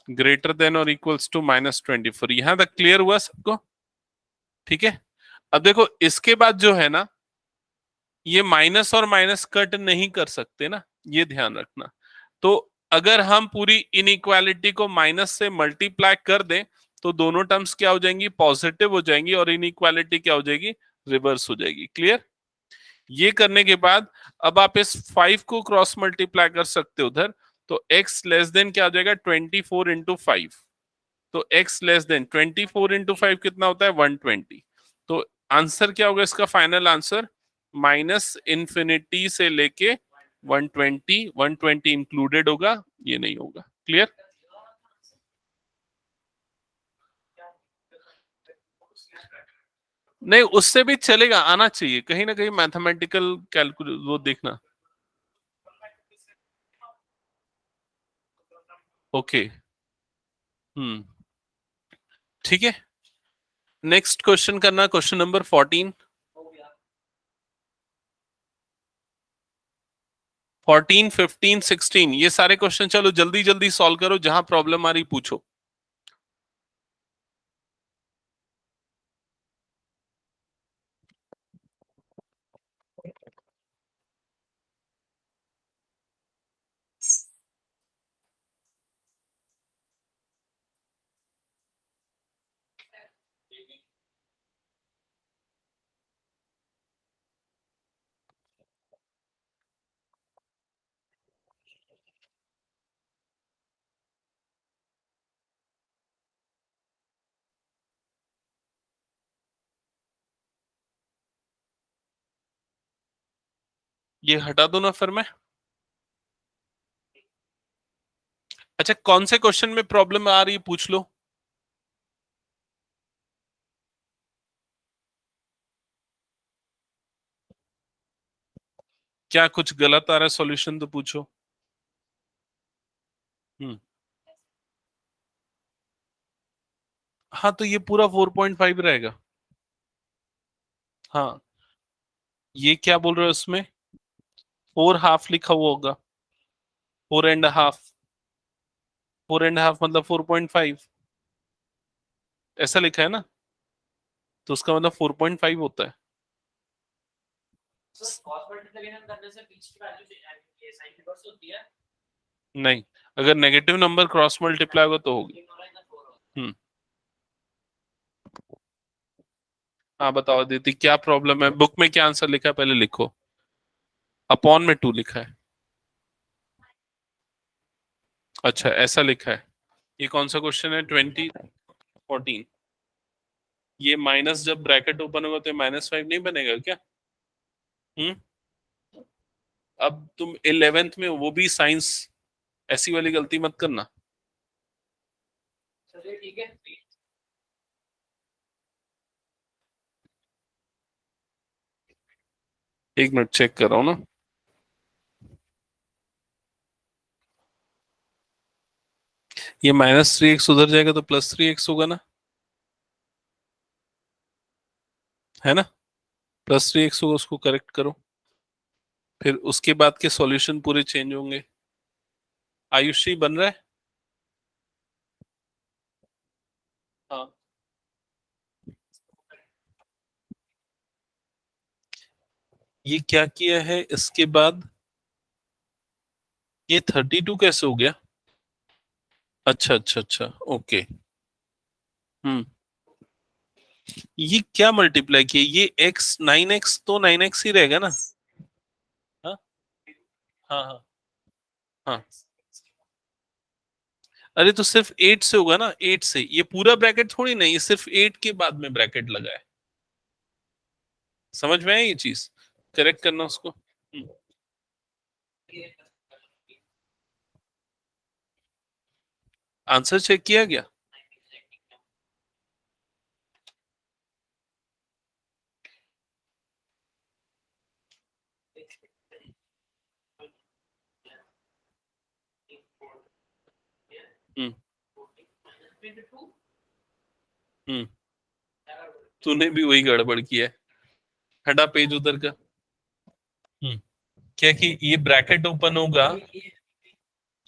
ग्रेटर देन और इक्वल्स टू -24। यहां तक क्लियर हुआ सबको? ठीक है। अब देखो इसके बाद जो है ना, ये माइनस और माइनस कट नहीं कर सकते ना, ये ध्यान रखना। तो अगर हम पूरी इनइक्वालिटी को माइनस से मल्टीप्लाई कर दें तो दोनों टर्म्स क्या हो जाएंगी, पॉजिटिव हो जाएंगी, और इनइक्वालिटी क्या हो जाएगी, रिवर्स हो जाएगी। क्लियर? ये करने के बाद अब आप इस 5 को क्रॉस मल्टीप्लाई कर सकते हो उधर, तो x लेस देन क्या हो जाएगा, 24 × 5। तो x लेस देन 24 × 5 कितना होता है, 120। तो आंसर क्या होगा इसका, फाइनल आंसर -इन्फिनिटी से लेके 120, 120 इंक्लूडेड होगा, ये नहीं होगा। क्लियर? नहीं उससे भी चलेगा, आना चाहिए कहीं ना कहीं मैथमेटिकल कैलकुलेट, वो देखना। ओके हम्म ठीक है। नेक्स्ट क्वेश्चन करना, क्वेश्चन नंबर 14। 14 15 16 ये सारे क्वेश्चन चलो जल्दी जल्दी सॉल्व करो, जहां प्रॉब्लम आ रही पूछो। ये हटा दो ना फिर मैं। अच्छा कौन से क्वेश्चन में प्रॉब्लम आ रही है पूछ लो। क्या कुछ गलत आ रहा है सॉल्यूशन तो पूछो। हम्म हाँ तो ये पूरा 4.5 रहेगा। हाँ ये क्या बोल रहे हो उसमें, 4 हाफ लिखा हुआ होगा, 4.5, 4.5 मतलब 4.5, ऐसा लिखा है ना, तो उसका मतलब 4.5 होता है। नहीं, अगर नेगेटिव नंबर क्रॉस मल्टीप्लाई होगा तो होगी। हाँ बताओ दीदी, क्या प्रॉब्लम है? बुक में क्या आंसर लिखा है पहले लिखो। अपॉन में 2 लिखा है। अच्छा ऐसा लिखा है। ये कौन सा क्वेश्चन है? 2014। ये माइनस जब ब्रैकेट ओपन होगा तो -5 नहीं बनेगा क्या? हम्म। अब तुम 11th में वो भी साइंस, ऐसी वाली गलती मत करना। चलिए ठीक है। एक मिनट चेक कर रहा हूँ ना। ये -3x उधर जाएगा तो +3x होगा ना, है ना? +3x होगा, उसको करेक्ट करो। फिर उसके बाद के सॉल्यूशन पूरे चेंज होंगे। आयुषी बन रहा है। हाँ, ये क्या किया है इसके बाद? ये 32 कैसे हो गया? अच्छा अच्छा अच्छा, ओके। हम्म। ये क्या मल्टीप्लाई किया? ये x 9x तो 9x ही रहेगा ना? हाँ हाँ हाँ हाँ। अरे तो सिर्फ 8 से होगा ना, 8 से। ये पूरा ब्रैकेट थोड़ी नहीं, ये सिर्फ 8 के बाद में ब्रैकेट लगा है। समझ में आया ये चीज? करेक्ट करना उसको। आंसर चेक किया गया? हम्म हम्म। तूने भी वही गड़बड़ किया है। हटा पेज उधर का। हम्म। क्या कि ये ब्रैकेट ओपन होगा,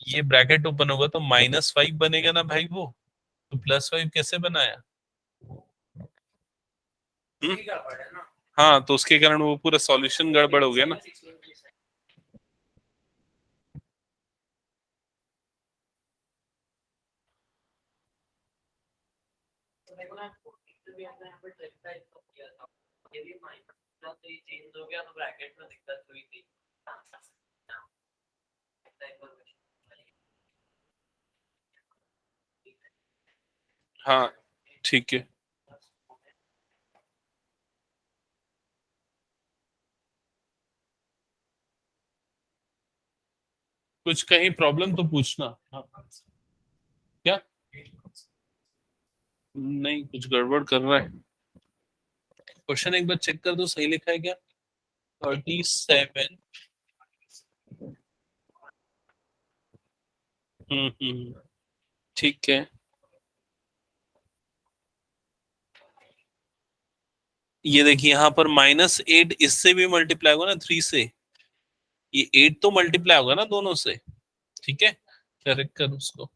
ये ब्रैकेट ओपन होगा तो -5 बनेगा ना भाई वो। तो +5 कैसे बनाया? हम्म? हाँ तो उसके कारण वो पूरा सॉल्यूशन गड़बड़ हो गया ना। हाँ ठीक है। कुछ कहीं प्रॉब्लम तो पूछना। हाँ। क्या? नहीं, कुछ गड़बड़ कर रहा है। क्वेश्चन एक बार चेक कर दो, सही लिखा है क्या? 37। ठीक है। ये देखिए यहाँ पर -8 इससे भी मल्टीप्लाई होगा ना, 3 से। ये 8 तो मल्टीप्लाई होगा ना दोनों से। ठीक है, करेक्ट कर उसको।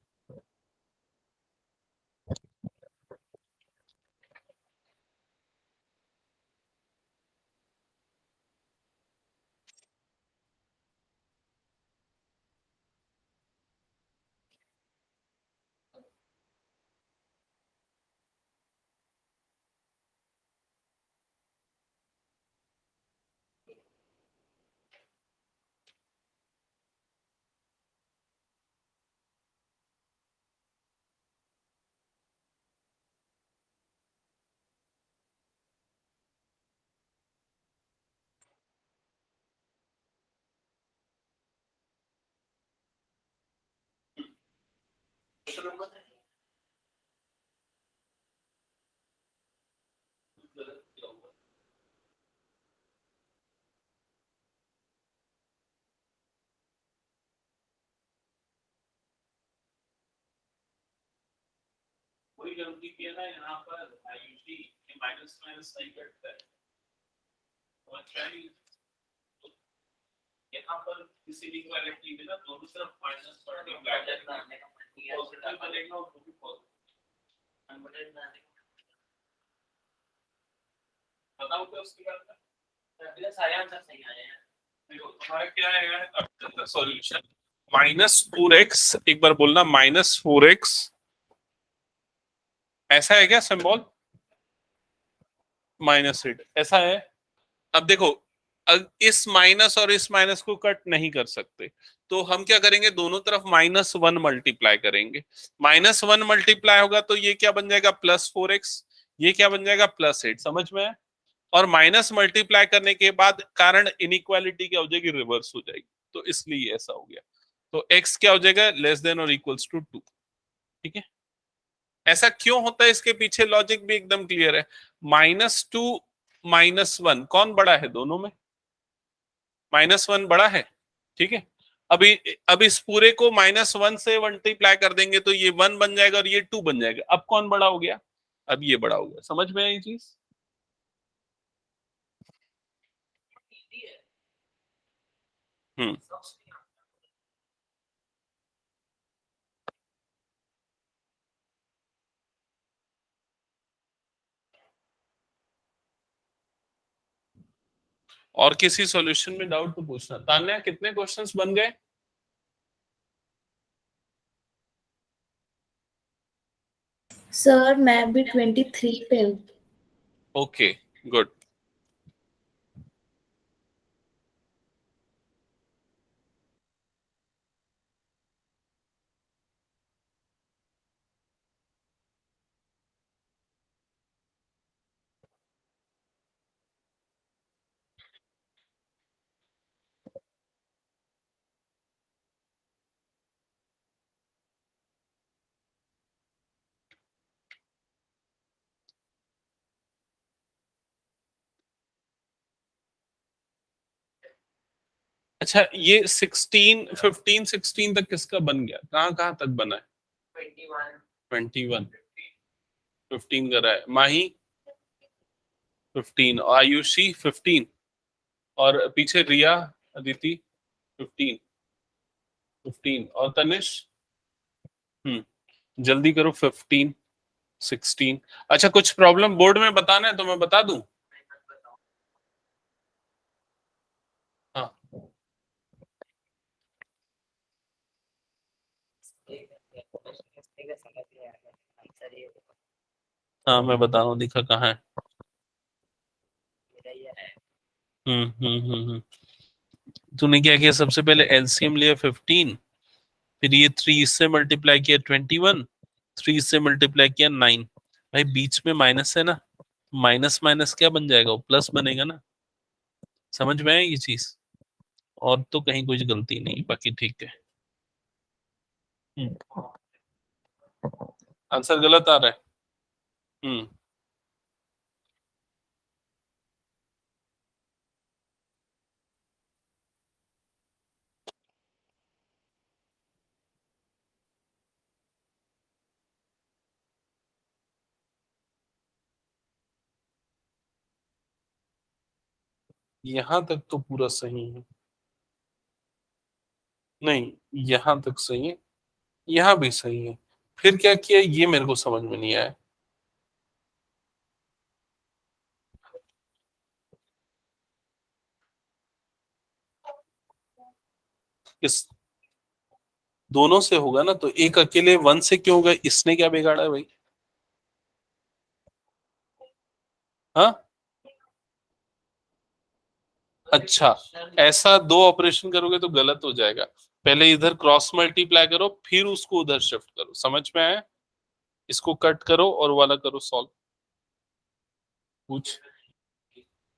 कोई गलती किया ना यहाँ पर आयुषी, माइनस माइनस नहीं कटता है। और चाहे यहाँ पर किसी भी क्वालिटी में ना दोनों तरफ माइनस मल्टीप्लाई पॉजिटिव बनेगा और वो भी पॉजिटिव। बताओ क्या उसके बाद में? सारे आंसर सही आए हैं। देखो तुम्हारा क्या आएगा अब तक का सॉल्यूशन। -4x, एक बार बोलना -4x, ऐसा है क्या सिंबल? -8 ऐसा है। अब देखो, इस माइनस और इस माइनस को कट नहीं कर सकते, तो हम क्या करेंगे, दोनों तरफ -1 मल्टीप्लाई करेंगे। -1 मल्टीप्लाई होगा तो ये क्या बन जाएगा, +4x, ये क्या बन जाएगा, +8। समझ में है? और माइनस मल्टीप्लाई करने के बाद कारण इनइक्वालिटी क्या हो जाएगी, रिवर्स हो जाएगी, तो इसलिए ऐसा हो गया। तो x क्या हो जाएगा, <<2 > 2। ठीक है, ऐसा क्यों होता है, इसके पीछे लॉजिक भी एकदम क्लियर है। -2 -1 कौन बड़ा है दोनों में? -1 बड़ा है। ठीक है, अभी अब इस पूरे को -1 से मल्टीप्लाई कर देंगे तो ये 1 बन जाएगा और ये 2 बन जाएगा। अब कौन बड़ा हो गया, अब ये बड़ा हो गया। समझ में आई ये चीज? हम्म। और किसी सॉल्यूशन में डाउट तो पूछना। तान्या, कितने क्वेश्चंस बन गए? सर मैं भी 23 पे हूँ। Okay, good. अच्छा, ये 16 15 16 तक किसका बन गया, कहाँ कहाँ तक बना है? 21 15 का रहा है, माही 15, आयुषी 15, और पीछे रिया, अदिति 15 15, और तनिष। जल्दी करो, 15 16। अच्छा, कुछ प्रॉब्लम बोर्ड में बताना है तो मैं बता दूं? हाँ हाँ, मैं बता रहा हूँ, दिखा कहाँ है। हम्म। तूने क्या किया, सबसे पहले एलसीएम लिया 15, फिर ये 3 इससे मल्टीप्लाई किया 21, 3 से मल्टीप्लाई किया 9। भाई बीच में माइनस है ना, माइनस माइनस क्या बन जाएगा, वो प्लस बनेगा ना। समझ में है ये चीज? और तो कहीं कुछ गलती नहीं, बाकी ठीक है। आंसर गलत आ रहा है। हम्म। यहां तक तो पूरा सही है। नहीं, यहां तक सही है, यहां भी सही है। फिर क्या किया, ये मेरे को समझ में नहीं आया। इस दोनों से होगा ना, तो एक अकेले 1 से क्यों होगा, इसने क्या बिगाड़ा है भाई? हाँ, अच्छा, ऐसा दो ऑपरेशन करोगे तो गलत हो जाएगा। पहले इधर क्रॉस मल्टीप्लाई करो, फिर उसको उधर शिफ्ट करो। समझ में आया? इसको कट करो और वाला करो सॉल्व। पूछ।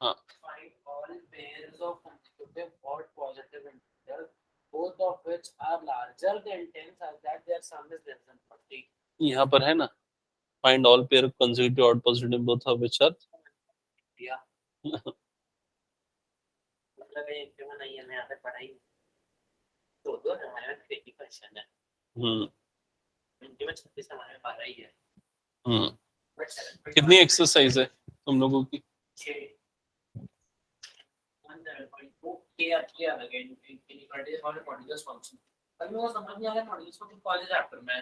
हाँ, Find all pairs of consecutive odd positive integers, both of which are larger than 10 such that their sum is less than 40. यहाँ पर है ना, find all pair of consecutive odd positive both of which are. Yeah. मतलब ये क्यों नहीं है, मैं यहाँ पे पढ़ाई तो दो हमारे में 30 क्वेश्चन है। इनके में 36 हमारे में 12 ही है। कितनी एक्सरसाइज है तुम लोगों की? 6 किया किया लगे इनइक्वालिटीज और मॉड्यूलस फंक्शन। पर मेरे को समझ नहीं आ रहा मॉड्यूलस फंक्शन कौन से चैप्टर में है।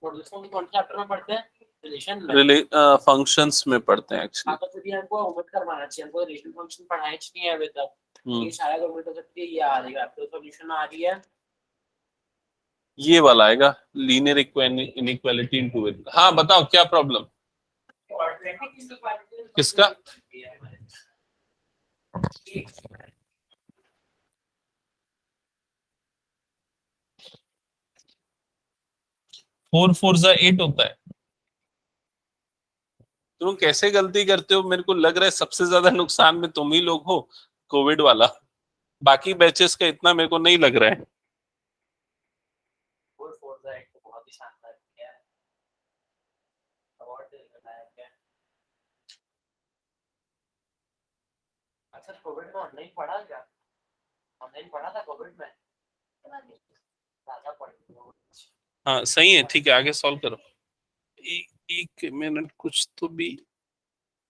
मॉड्यूलस फंक्शन कौन से चैप्टर में पढ़ते हैं? रिलेशन में, फंक्शंस में पढ़ते हैं एक्चुअली। हाँ तो फिर हमको होमवर्क करवाना चाहिए, हमको रिलेशन फंक्शन पढ़ाया नहीं है अभी तक। ये सारा कंप्लीट हो सकती है, ये आ जाएगा तो सॉल्यूशन आ रही है ये वाला आएगा लीनियर इनइक्वालिटी इनटू इट। हाँ बताओ क्या प्रॉब्लम किसका? 4 4 जा 8 होता है। तुम कैसे गलती करते हो? मेरे को लग रहा है सबसे ज्यादा नुकसान में तुम ही लोग हो, कोविड वाला। बाकी बैचेस का इतना मेरे को नहीं लग रहा है। 4 4 जा 8 तो बहुत ही शानदार किया है, अवार्ड दिलाया गया। अच्छा कोविड में ऑनलाइन पढ़ा क्या? ऑनलाइन पढ़ा था कोविड में? ज्यादा पढ़। हाँ सही है, ठीक है, आगे सॉल्व करो। एक मिनट, कुछ तो भी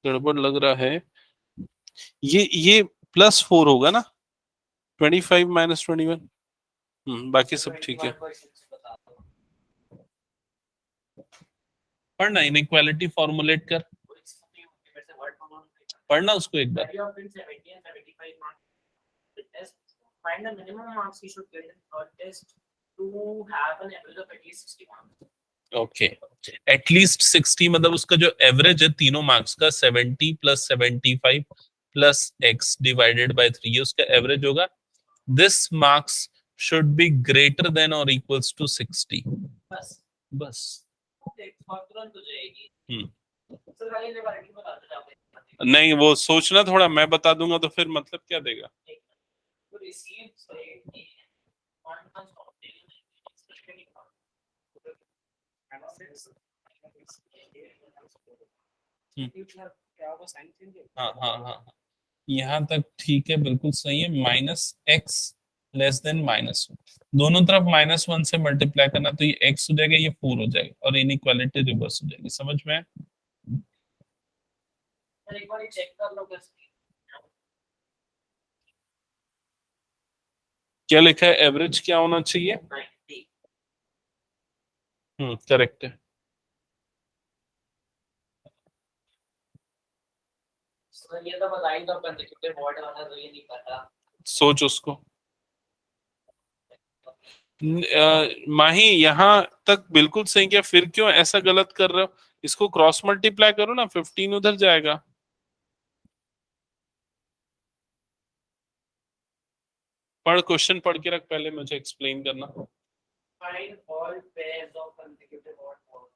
गड़बड़ लग रहा है। ये +4 होगा ना, 25 - 21। बाकी सब ठीक है। पढ़ना, इनइक्वालिटी फॉर्मुलेट कर, पढ़ना उसको एक बार। Find the minimum marks he should get in third test to have an average of at least 60 marks. Okay, at least 60 मतलब उसका जो एवरेज है तीनों मार्क्स का 70 + 75 + x डिवाइडेड बाय 3, ये उसका एवरेज होगा। This marks should be greater than और इक्वल्स टू 60। बस बस तुरंत हो जाएगी। सर खाली लेवल बता दो आप। नहीं, वो सोचना थोड़ा, मैं बता दूंगा तो फिर मतलब क्या देगा। तो रिसीव सही हाँ हाँ हाँ, यहाँ तक ठीक है, बिल्कुल सही है। -x लेस देन -1, दोनों तरफ -1 से मल्टीप्लाई करना, तो ये x हो जाएगा, ये 4 हो जाएगा, और इनइक्वालिटी रिवर्स हो जाएगी। समझ में? एक बार चेक कर लो क्या लिखा है? एवरेज क्या होना चाहिए? 90। करेक्ट है। सर ये तो बताइए, तो कंसेक्यूटिव वर्ड वाला तो ये नहीं पता। सोच उसको। माही यहाँ तक बिल्कुल सही किया, फिर क्यों ऐसा गलत कर रहे हो? इसको क्रॉस मल्टीप्लाई करो ना, 15 उधर जाएगा। पढ़, क्वेश्चन पढ़ के रख, पहले मुझे एक्सप्लेन करना। Find all pairs of consecutive odd balls.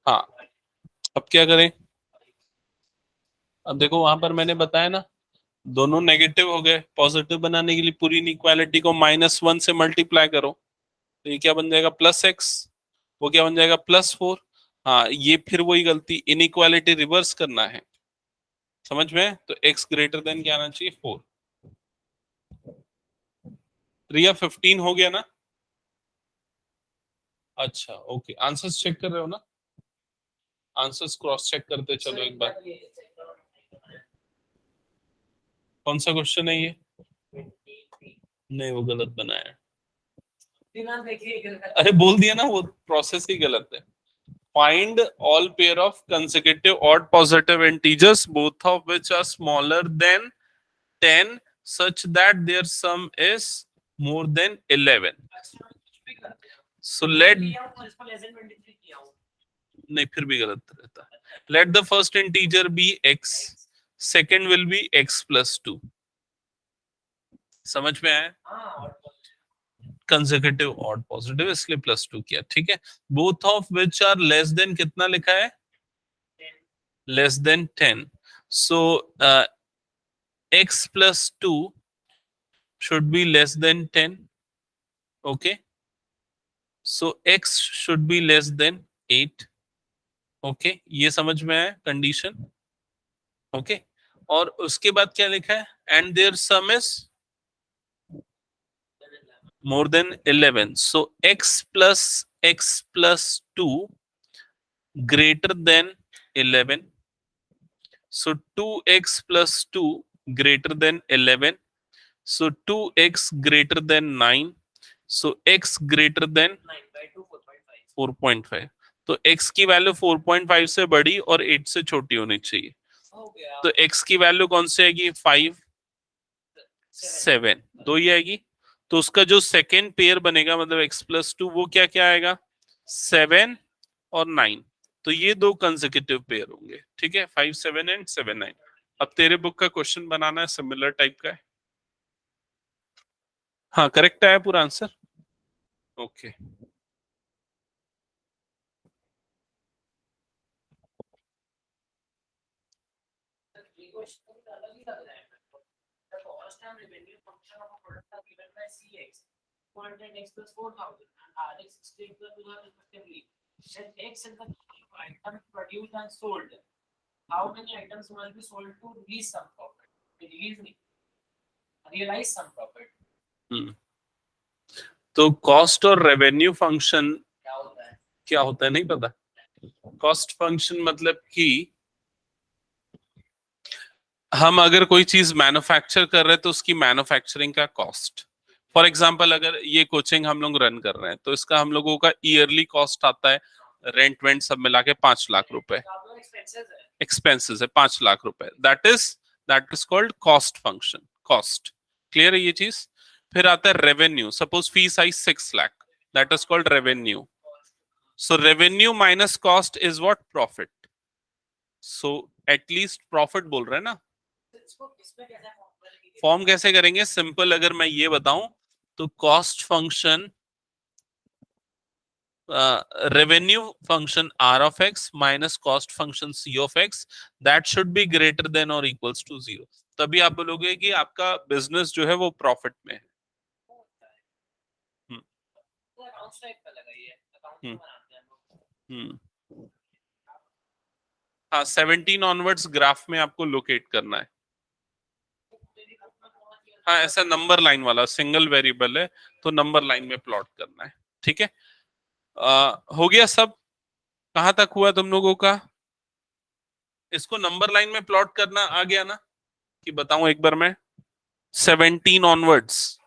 हाँ, अब क्या करें? अब देखो वहां पर मैंने बताया ना, दोनों नेगेटिव हो गए, पॉजिटिव बनाने के लिए पूरी इनइक्वालिटी को -1 से मल्टीप्लाई करो, तो ये क्या बन जाएगा? +x। वो क्या बन जाएगा? +4। हाँ, ये फिर वही गलती, इनइक्वालिटी रिवर्स करना है। समझ में? तो x ग्रेटर देन क्या आना चाहिए? 4। रिया 15 हो गया ना? अच्छा ओके, आंसर्स चेक कर रहे हो ना? आंसर्स क्रॉस चेक करते चलो एक बार। कौन सा क्वेश्चन है ये? नहीं, वो गलत बनाया है। अरे बोल दिया ना, वो प्रोसेस ही गलत है। Find all pair of consecutive odd positive integers, both of which are smaller than 10, such that their sum is more than 11. So let, नहीं फिर भी गलत रहता। Let the first integer be x, second will be x + 2. समझ में आया? Consecutive odd positive, इसलिए +2 किया, ठीक है। Both of which are less than, कितना लिखा है? Less than 10। So x + 2 should be less than 10. Okay, so x should be less than 8. Okay, ये समझ में आया कंडीशन? ओके, और उसके बाद क्या लिखा है? And their sum is more than 11. So x + 2 greater than 11. So 2x + 2 greater than 11. So 2x greater than 9. So x greater then 9/2 4.5 4.5, तो x की वैल्यू 4.5 से बड़ी और 8 से छोटी होनी चाहिए। हो गया। तो x की वैल्यू कौन सी आएगी? 5 7 दो ही आएगी। तो उसका जो सेकेंड पेयर बनेगा मतलब x+2 वो क्या क्या आएगा? 7 और 9। तो ये दो कंसेक्यूटिव पेयर होंगे। ठीक है, 5 7 एंड 7 9। अब तेरे बुक का क्वेश्चन बनाना है, सिमिलर टाइप का है। हाँ करेक्ट है पूरा आंसर। ओके ये क्वेश्चन तो अलग ही लग रहा है मेरे को। The cost and revenue function of a product are given by CX 400x plus 4000 and RX 16 plus 2000 respectively. Then X is the item produced and sold. How many items must be sold to release some profit? Release नहीं, realize some profit. तो cost और revenue function क्या होता है? क्या होता है नहीं पता। कॉस्ट फंक्शन मतलब कि हम अगर कोई चीज मैन्युफैक्चर कर रहे हैं तो उसकी मैन्युफैक्चरिंग का कॉस्ट। फॉर एग्जांपल अगर ये कोचिंग हम लोग रन कर रहे हैं तो इसका हम लोगों का ईयरली कॉस्ट आता है, रेंट वेंट सब मिला के 5 लाख रुपए एक्सपेंसेस है, 5 लाख रुपए। That is called cost function. Cost clear है ये चीज। फिर आता है revenue. Suppose fees I 6 lakh, that is called revenue. So revenue minus cost is what? Profit. So at least profit बोल रहे हैं ना। फॉर्म कैसे करेंगे? सिंपल अगर मैं ये बताऊं तो cost function revenue function r of x minus cost function c of x that should be greater than और इक्वल्स टू 0। तभी आप बोलोगे कि आपका बिजनेस जो है वो प्रॉफिट में है। हाँ 17 ऑनवर्ड्स ग्राफ में आपको लोकेट करना है। हाँ ऐसा नंबर लाइन वाला सिंगल वेरिएबल है तो नंबर लाइन में प्लॉट करना है। ठीक है, हो गया सब। कहां तक हुआ तुम लोगों का? इसको नंबर लाइन में प्लॉट करना आ गया ना? कि बताऊं एक बार मैं 17 ऑनवर्ड्स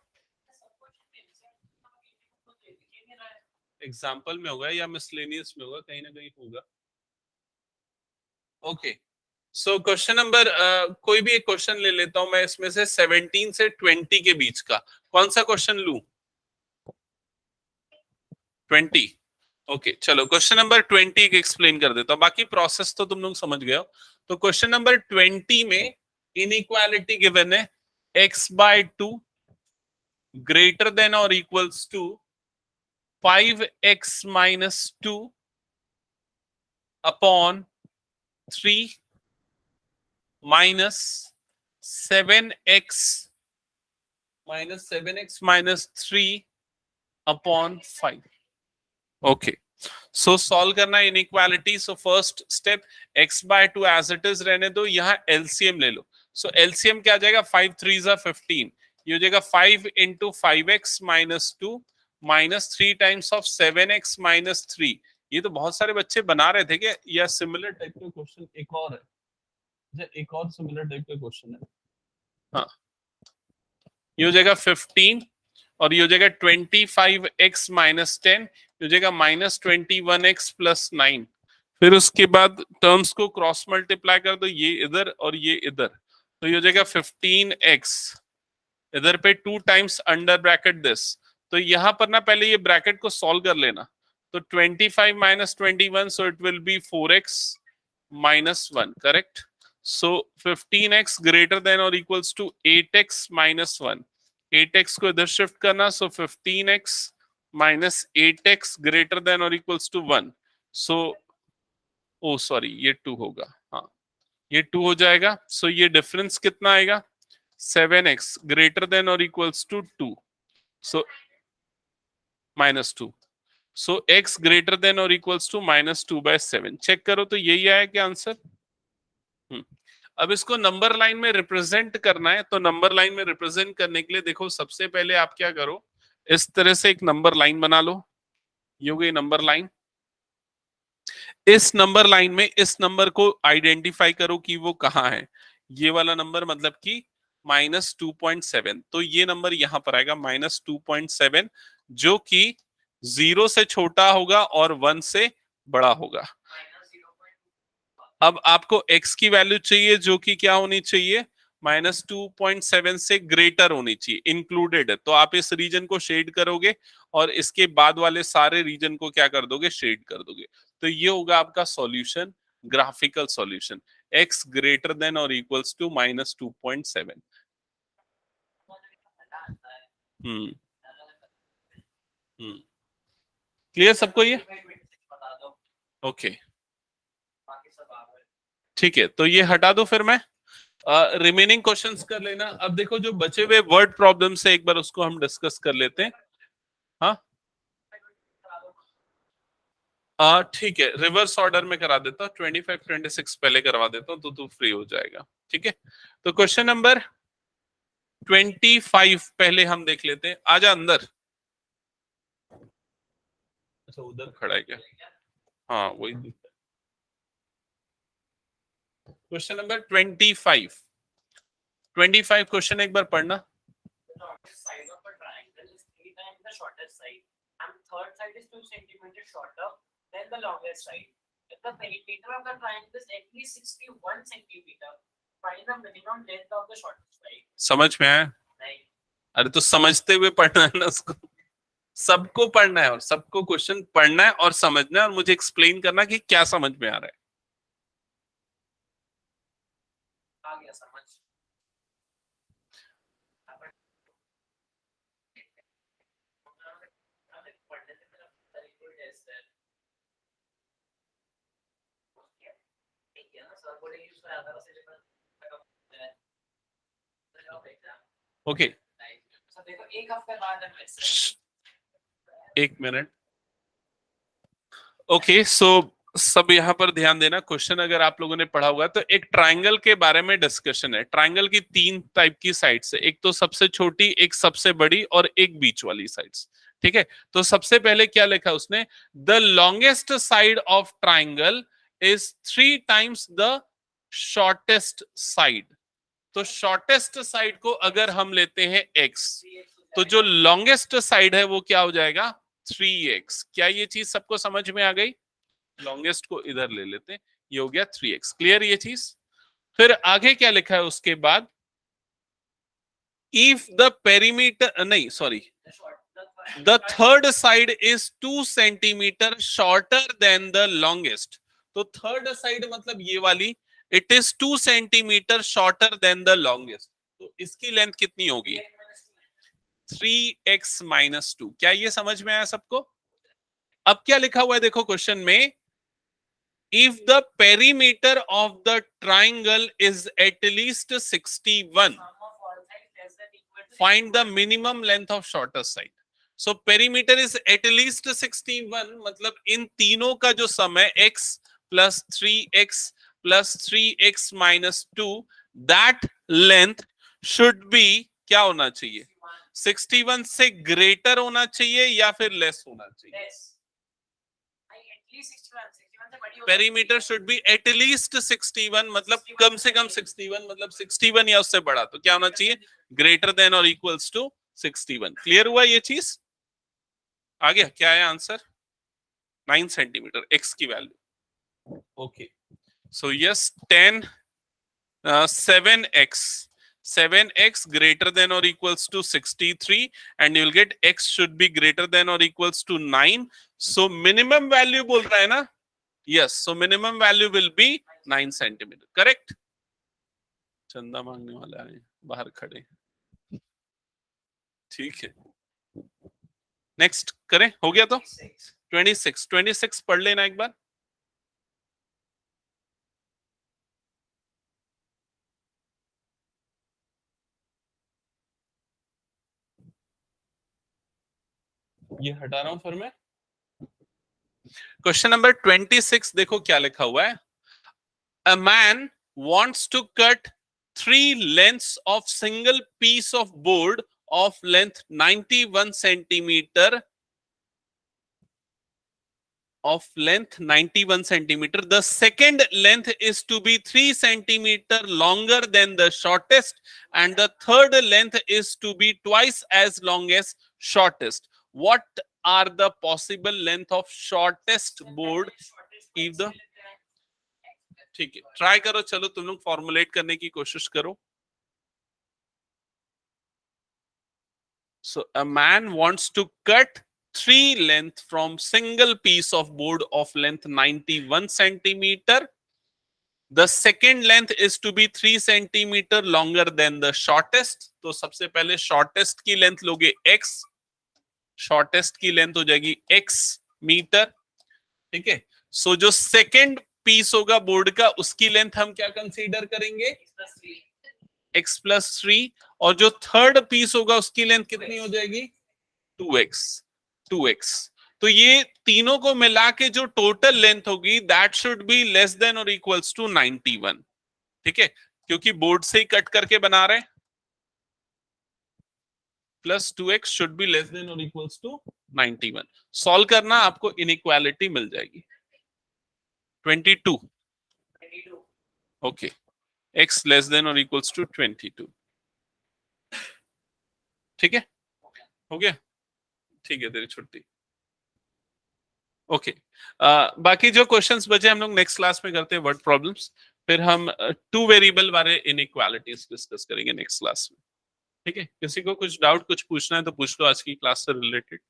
एग्जाम्पल में होगा या मिसलेनियस में होगा, कहीं ना कहीं होगा। ओके सो क्वेश्चन नंबर कोई भी एक क्वेश्चन ले लेता हूं मैं इसमें से 17 से 20 के बीच का। कौन सा क्वेश्चन लूं? 20। ओके चलो क्वेश्चन नंबर 20 एक्सप्लेन कर देता हूं, बाकी प्रोसेस तो तुम लोग समझ गए हो। तो क्वेश्चन नंबर 20 में इनइक्वालिटी गिवन है x/2 ग्रेटर देन और equals to 5x minus 2 upon 3 minus 7x minus 3 upon 5। Okay so solve करना है inequality. So first step x/2 as it is रहने दो, यहाँ एलसीएम ले लो। सो एलसीएम क्या आ जाएगा? 5 3 15, ये हो जाएगा 5 into 5x minus 2 minus 3 times of 7x minus 3। ये तो बहुत सारे बच्चे बना रहे थे क्या? या सिमिलर टाइप का क्वेश्चन एक और है, एक और सिमिलर टाइप का क्वेश्चन है। हाँ ये हो जाएगा 15 और ये हो जाएगा 25x minus 10, ये हो जाएगा -21x plus 9। फिर उसके बाद टर्म्स को क्रॉस मल्टीप्लाई कर दो, ये इधर और ये इधर, तो ये हो जाएगा 15x इधर पे 2 टाइम्स अंडर ब्रैकेट दिस। तो यहां पर ना पहले ये ब्रैकेट को सॉल्व कर लेना। तो 25 minus 21 so it will be 4x minus 1 correct। so 15x greater than or equals to 8x minus 1। 8x को इधर शिफ्ट करना, so 15x minus 8x greater than or equals to 1। so oh sorry ये 2 होगा, हाँ ये 2 हो जाएगा। सो ये डिफरेंस कितना आएगा? 7x ग्रेटर देन और equals to 2, so -2। So x greater than और इक्वल्स टू -2/7। चेक करो तो यही आया क्या आंसर? अब इसको नंबर लाइन में रिप्रेजेंट करना है, तो नंबर लाइन में रिप्रेजेंट करने के लिए देखो सबसे पहले आप क्या करो, इस तरह से एक नंबर लाइन बना लो। ये हो गई नंबर लाइन। इस नंबर लाइन में इस नंबर को आइडेंटिफाई करो कि वो कहाँ है। ये वाला नंबर मतलब कि -2.7, तो ये नंबर यहां पर आएगा -2.7। जो कि 0 से छोटा होगा और 1 से बड़ा होगा। अब आपको x की वैल्यू चाहिए जो कि क्या होनी चाहिए, -2.7 से ग्रेटर होनी चाहिए, इंक्लूडेड है। तो आप इस रीजन को शेड करोगे और इसके बाद वाले सारे रीजन को क्या कर दोगे, शेड कर दोगे। तो ये होगा आपका solution, graphical solution, x greater than और इक्वल्स टू -2.7। क्लियर सबको ये? ओके ठीक है, तो ये हटा दो फिर मैं रिमेनिंग क्वेश्चंस कर लेना। अब देखो जो बचे हुए वर्ड प्रॉब्लम्स है एक बार उसको हम डिस्कस कर लेते हैं। हाँ ठीक है, रिवर्स ऑर्डर में करा देता हूँ, 25 26 पहले करवा देता हूँ तो तू फ्री हो जाएगा। ठीक है, तो क्वेश्चन नंबर 25 पहले हम देख लेते हैं। आजा अंदर। अच्छा उधर खड़ा है क्या? हाँ वही। क्वेश्चन नंबर 25 क्वेश्चन एक बार पढ़ना। Side of a triangle is 3 times the shortest side, and third side is 2 centimeters shorter than the longest side. If the perimeter of the triangle is at least 61 centimeter, find the minimum length of the shortest side. समझ में आया? नहीं। अरे तो समझते हुए पढ़ना है ना उसको, सबको पढ़ना है और सबको क्वेश्चन पढ़ना है और समझना है और मुझे एक्सप्लेन करना कि क्या समझ में आ रहा है। आ गया समझ। ओके देखो एक हफ्ते बाद एक मिनट। ओके सो सब यहाँ पर ध्यान देना, क्वेश्चन अगर आप लोगों ने पढ़ा हुआ तो एक ट्राइंगल के बारे में डिस्कशन है। ट्राइंगल की 3 टाइप की साइड्स है, एक तो सबसे छोटी, एक सबसे बड़ी और एक बीच वाली साइड्स। ठीक है, तो सबसे पहले क्या लिखा उसने, the longest side of triangle is 3 times the shortest side. तो शॉर्टेस्ट साइड को अगर हम लेते हैं x, तो जो लॉन्गेस्ट साइड है वो क्या हो जाएगा 3x। क्या ये चीज सबको समझ में आ गई? लॉन्गेस्ट को इधर ले लेते हैं, ये हो गया 3x। क्लियर ये चीज? फिर आगे क्या लिखा है उसके बाद, इफ द पेरीमीटर, नहीं sorry, the third side is 2 centimetre shorter than the longest. तो थर्ड साइड मतलब ये वाली, it is 2 centimetre shorter than the longest. तो इसकी लेंथ कितनी होगी 3x - 2। क्या ये समझ में आया सबको? अब क्या लिखा हुआ है देखो क्वेश्चन में, if the perimeter of the triangle is at least 61, find the minimum length of shortest side. So perimeter is at least 61 मतलब इन तीनों का जो सम है x + 3x + 3x - 2, that length should be क्या होना चाहिए, 61 से ग्रेटर होना चाहिए या फिर लेस होना चाहिए? Perimeter should be at least 61 मतलब कम से कम 61 मतलब 61 या उससे बड़ा। तो क्या होना चाहिए, ग्रेटर देन और इक्वल्स टू 61। क्लियर हुआ ये चीज? आ गया? क्या है आंसर? 9 सेंटीमीटर x की value. Okay so yes 7x greater than or equals to 63 and you will get x should be greater than or equals to 9. So minimum value बोल रहा है ना? Yes, so minimum value will be 9 centimeter. Correct? चंदा मांगने वाला है बाहर खड़े। ठीक है, नेक्स्ट करें। हो गया तो 26 पढ़ लेना एक बार। ये हटा रहा हूं फिर मैं। क्वेश्चन नंबर 26 देखो क्या लिखा हुआ है, a man wants to cut 3 lengths of single piece of board of length 91 centimeter the second length is to be 3 centimeter longer than the shortest and the third length is to be twice as long as shortest. what are the possible length of shortest board if the, ठीक है try करो, चलो तुम लोग formulate करने की कोशिश करो. So a man wants to cut three length from single piece of board of length 91 centimeter. The second length is to be 3 centimeter longer than the shortest. तो सबसे पहले shortest की length लोगे x, shortest की length हो जाएगी x metre. ठीक है. So जो second piece होगा board का उसकी length हम क्या consider करेंगे? x plus 3. और जो थर्ड पीस होगा उसकी लेंथ कितनी हो जाएगी? 2x. तो ये तीनों को मिला के जो टोटल लेंथ होगी that should be less than और इक्वल्स टू 91. ठीक है, क्योंकि बोर्ड से ही कट करके बना रहे हैं. Plus 2x should be less than और इक्वल्स टू 91. सॉल्व करना, आपको इनइक्वालिटी मिल जाएगी 22. ओके, x लेस देन और इक्वल्स टू 22. ठीक है, हो गया. ठीक है, तेरी छुट्टी. ओके, बाकी जो क्वेश्चंस बचे हम लोग नेक्स्ट क्लास में करते हैं, वर्ड प्रॉब्लम्स. फिर हम 2 वेरिएबल वाले इनइक्वालिटीज डिस्कस करेंगे नेक्स्ट क्लास में. ठीक है, किसी को कुछ डाउट कुछ पूछना है तो पूछ लो आज की क्लास से रिलेटेड.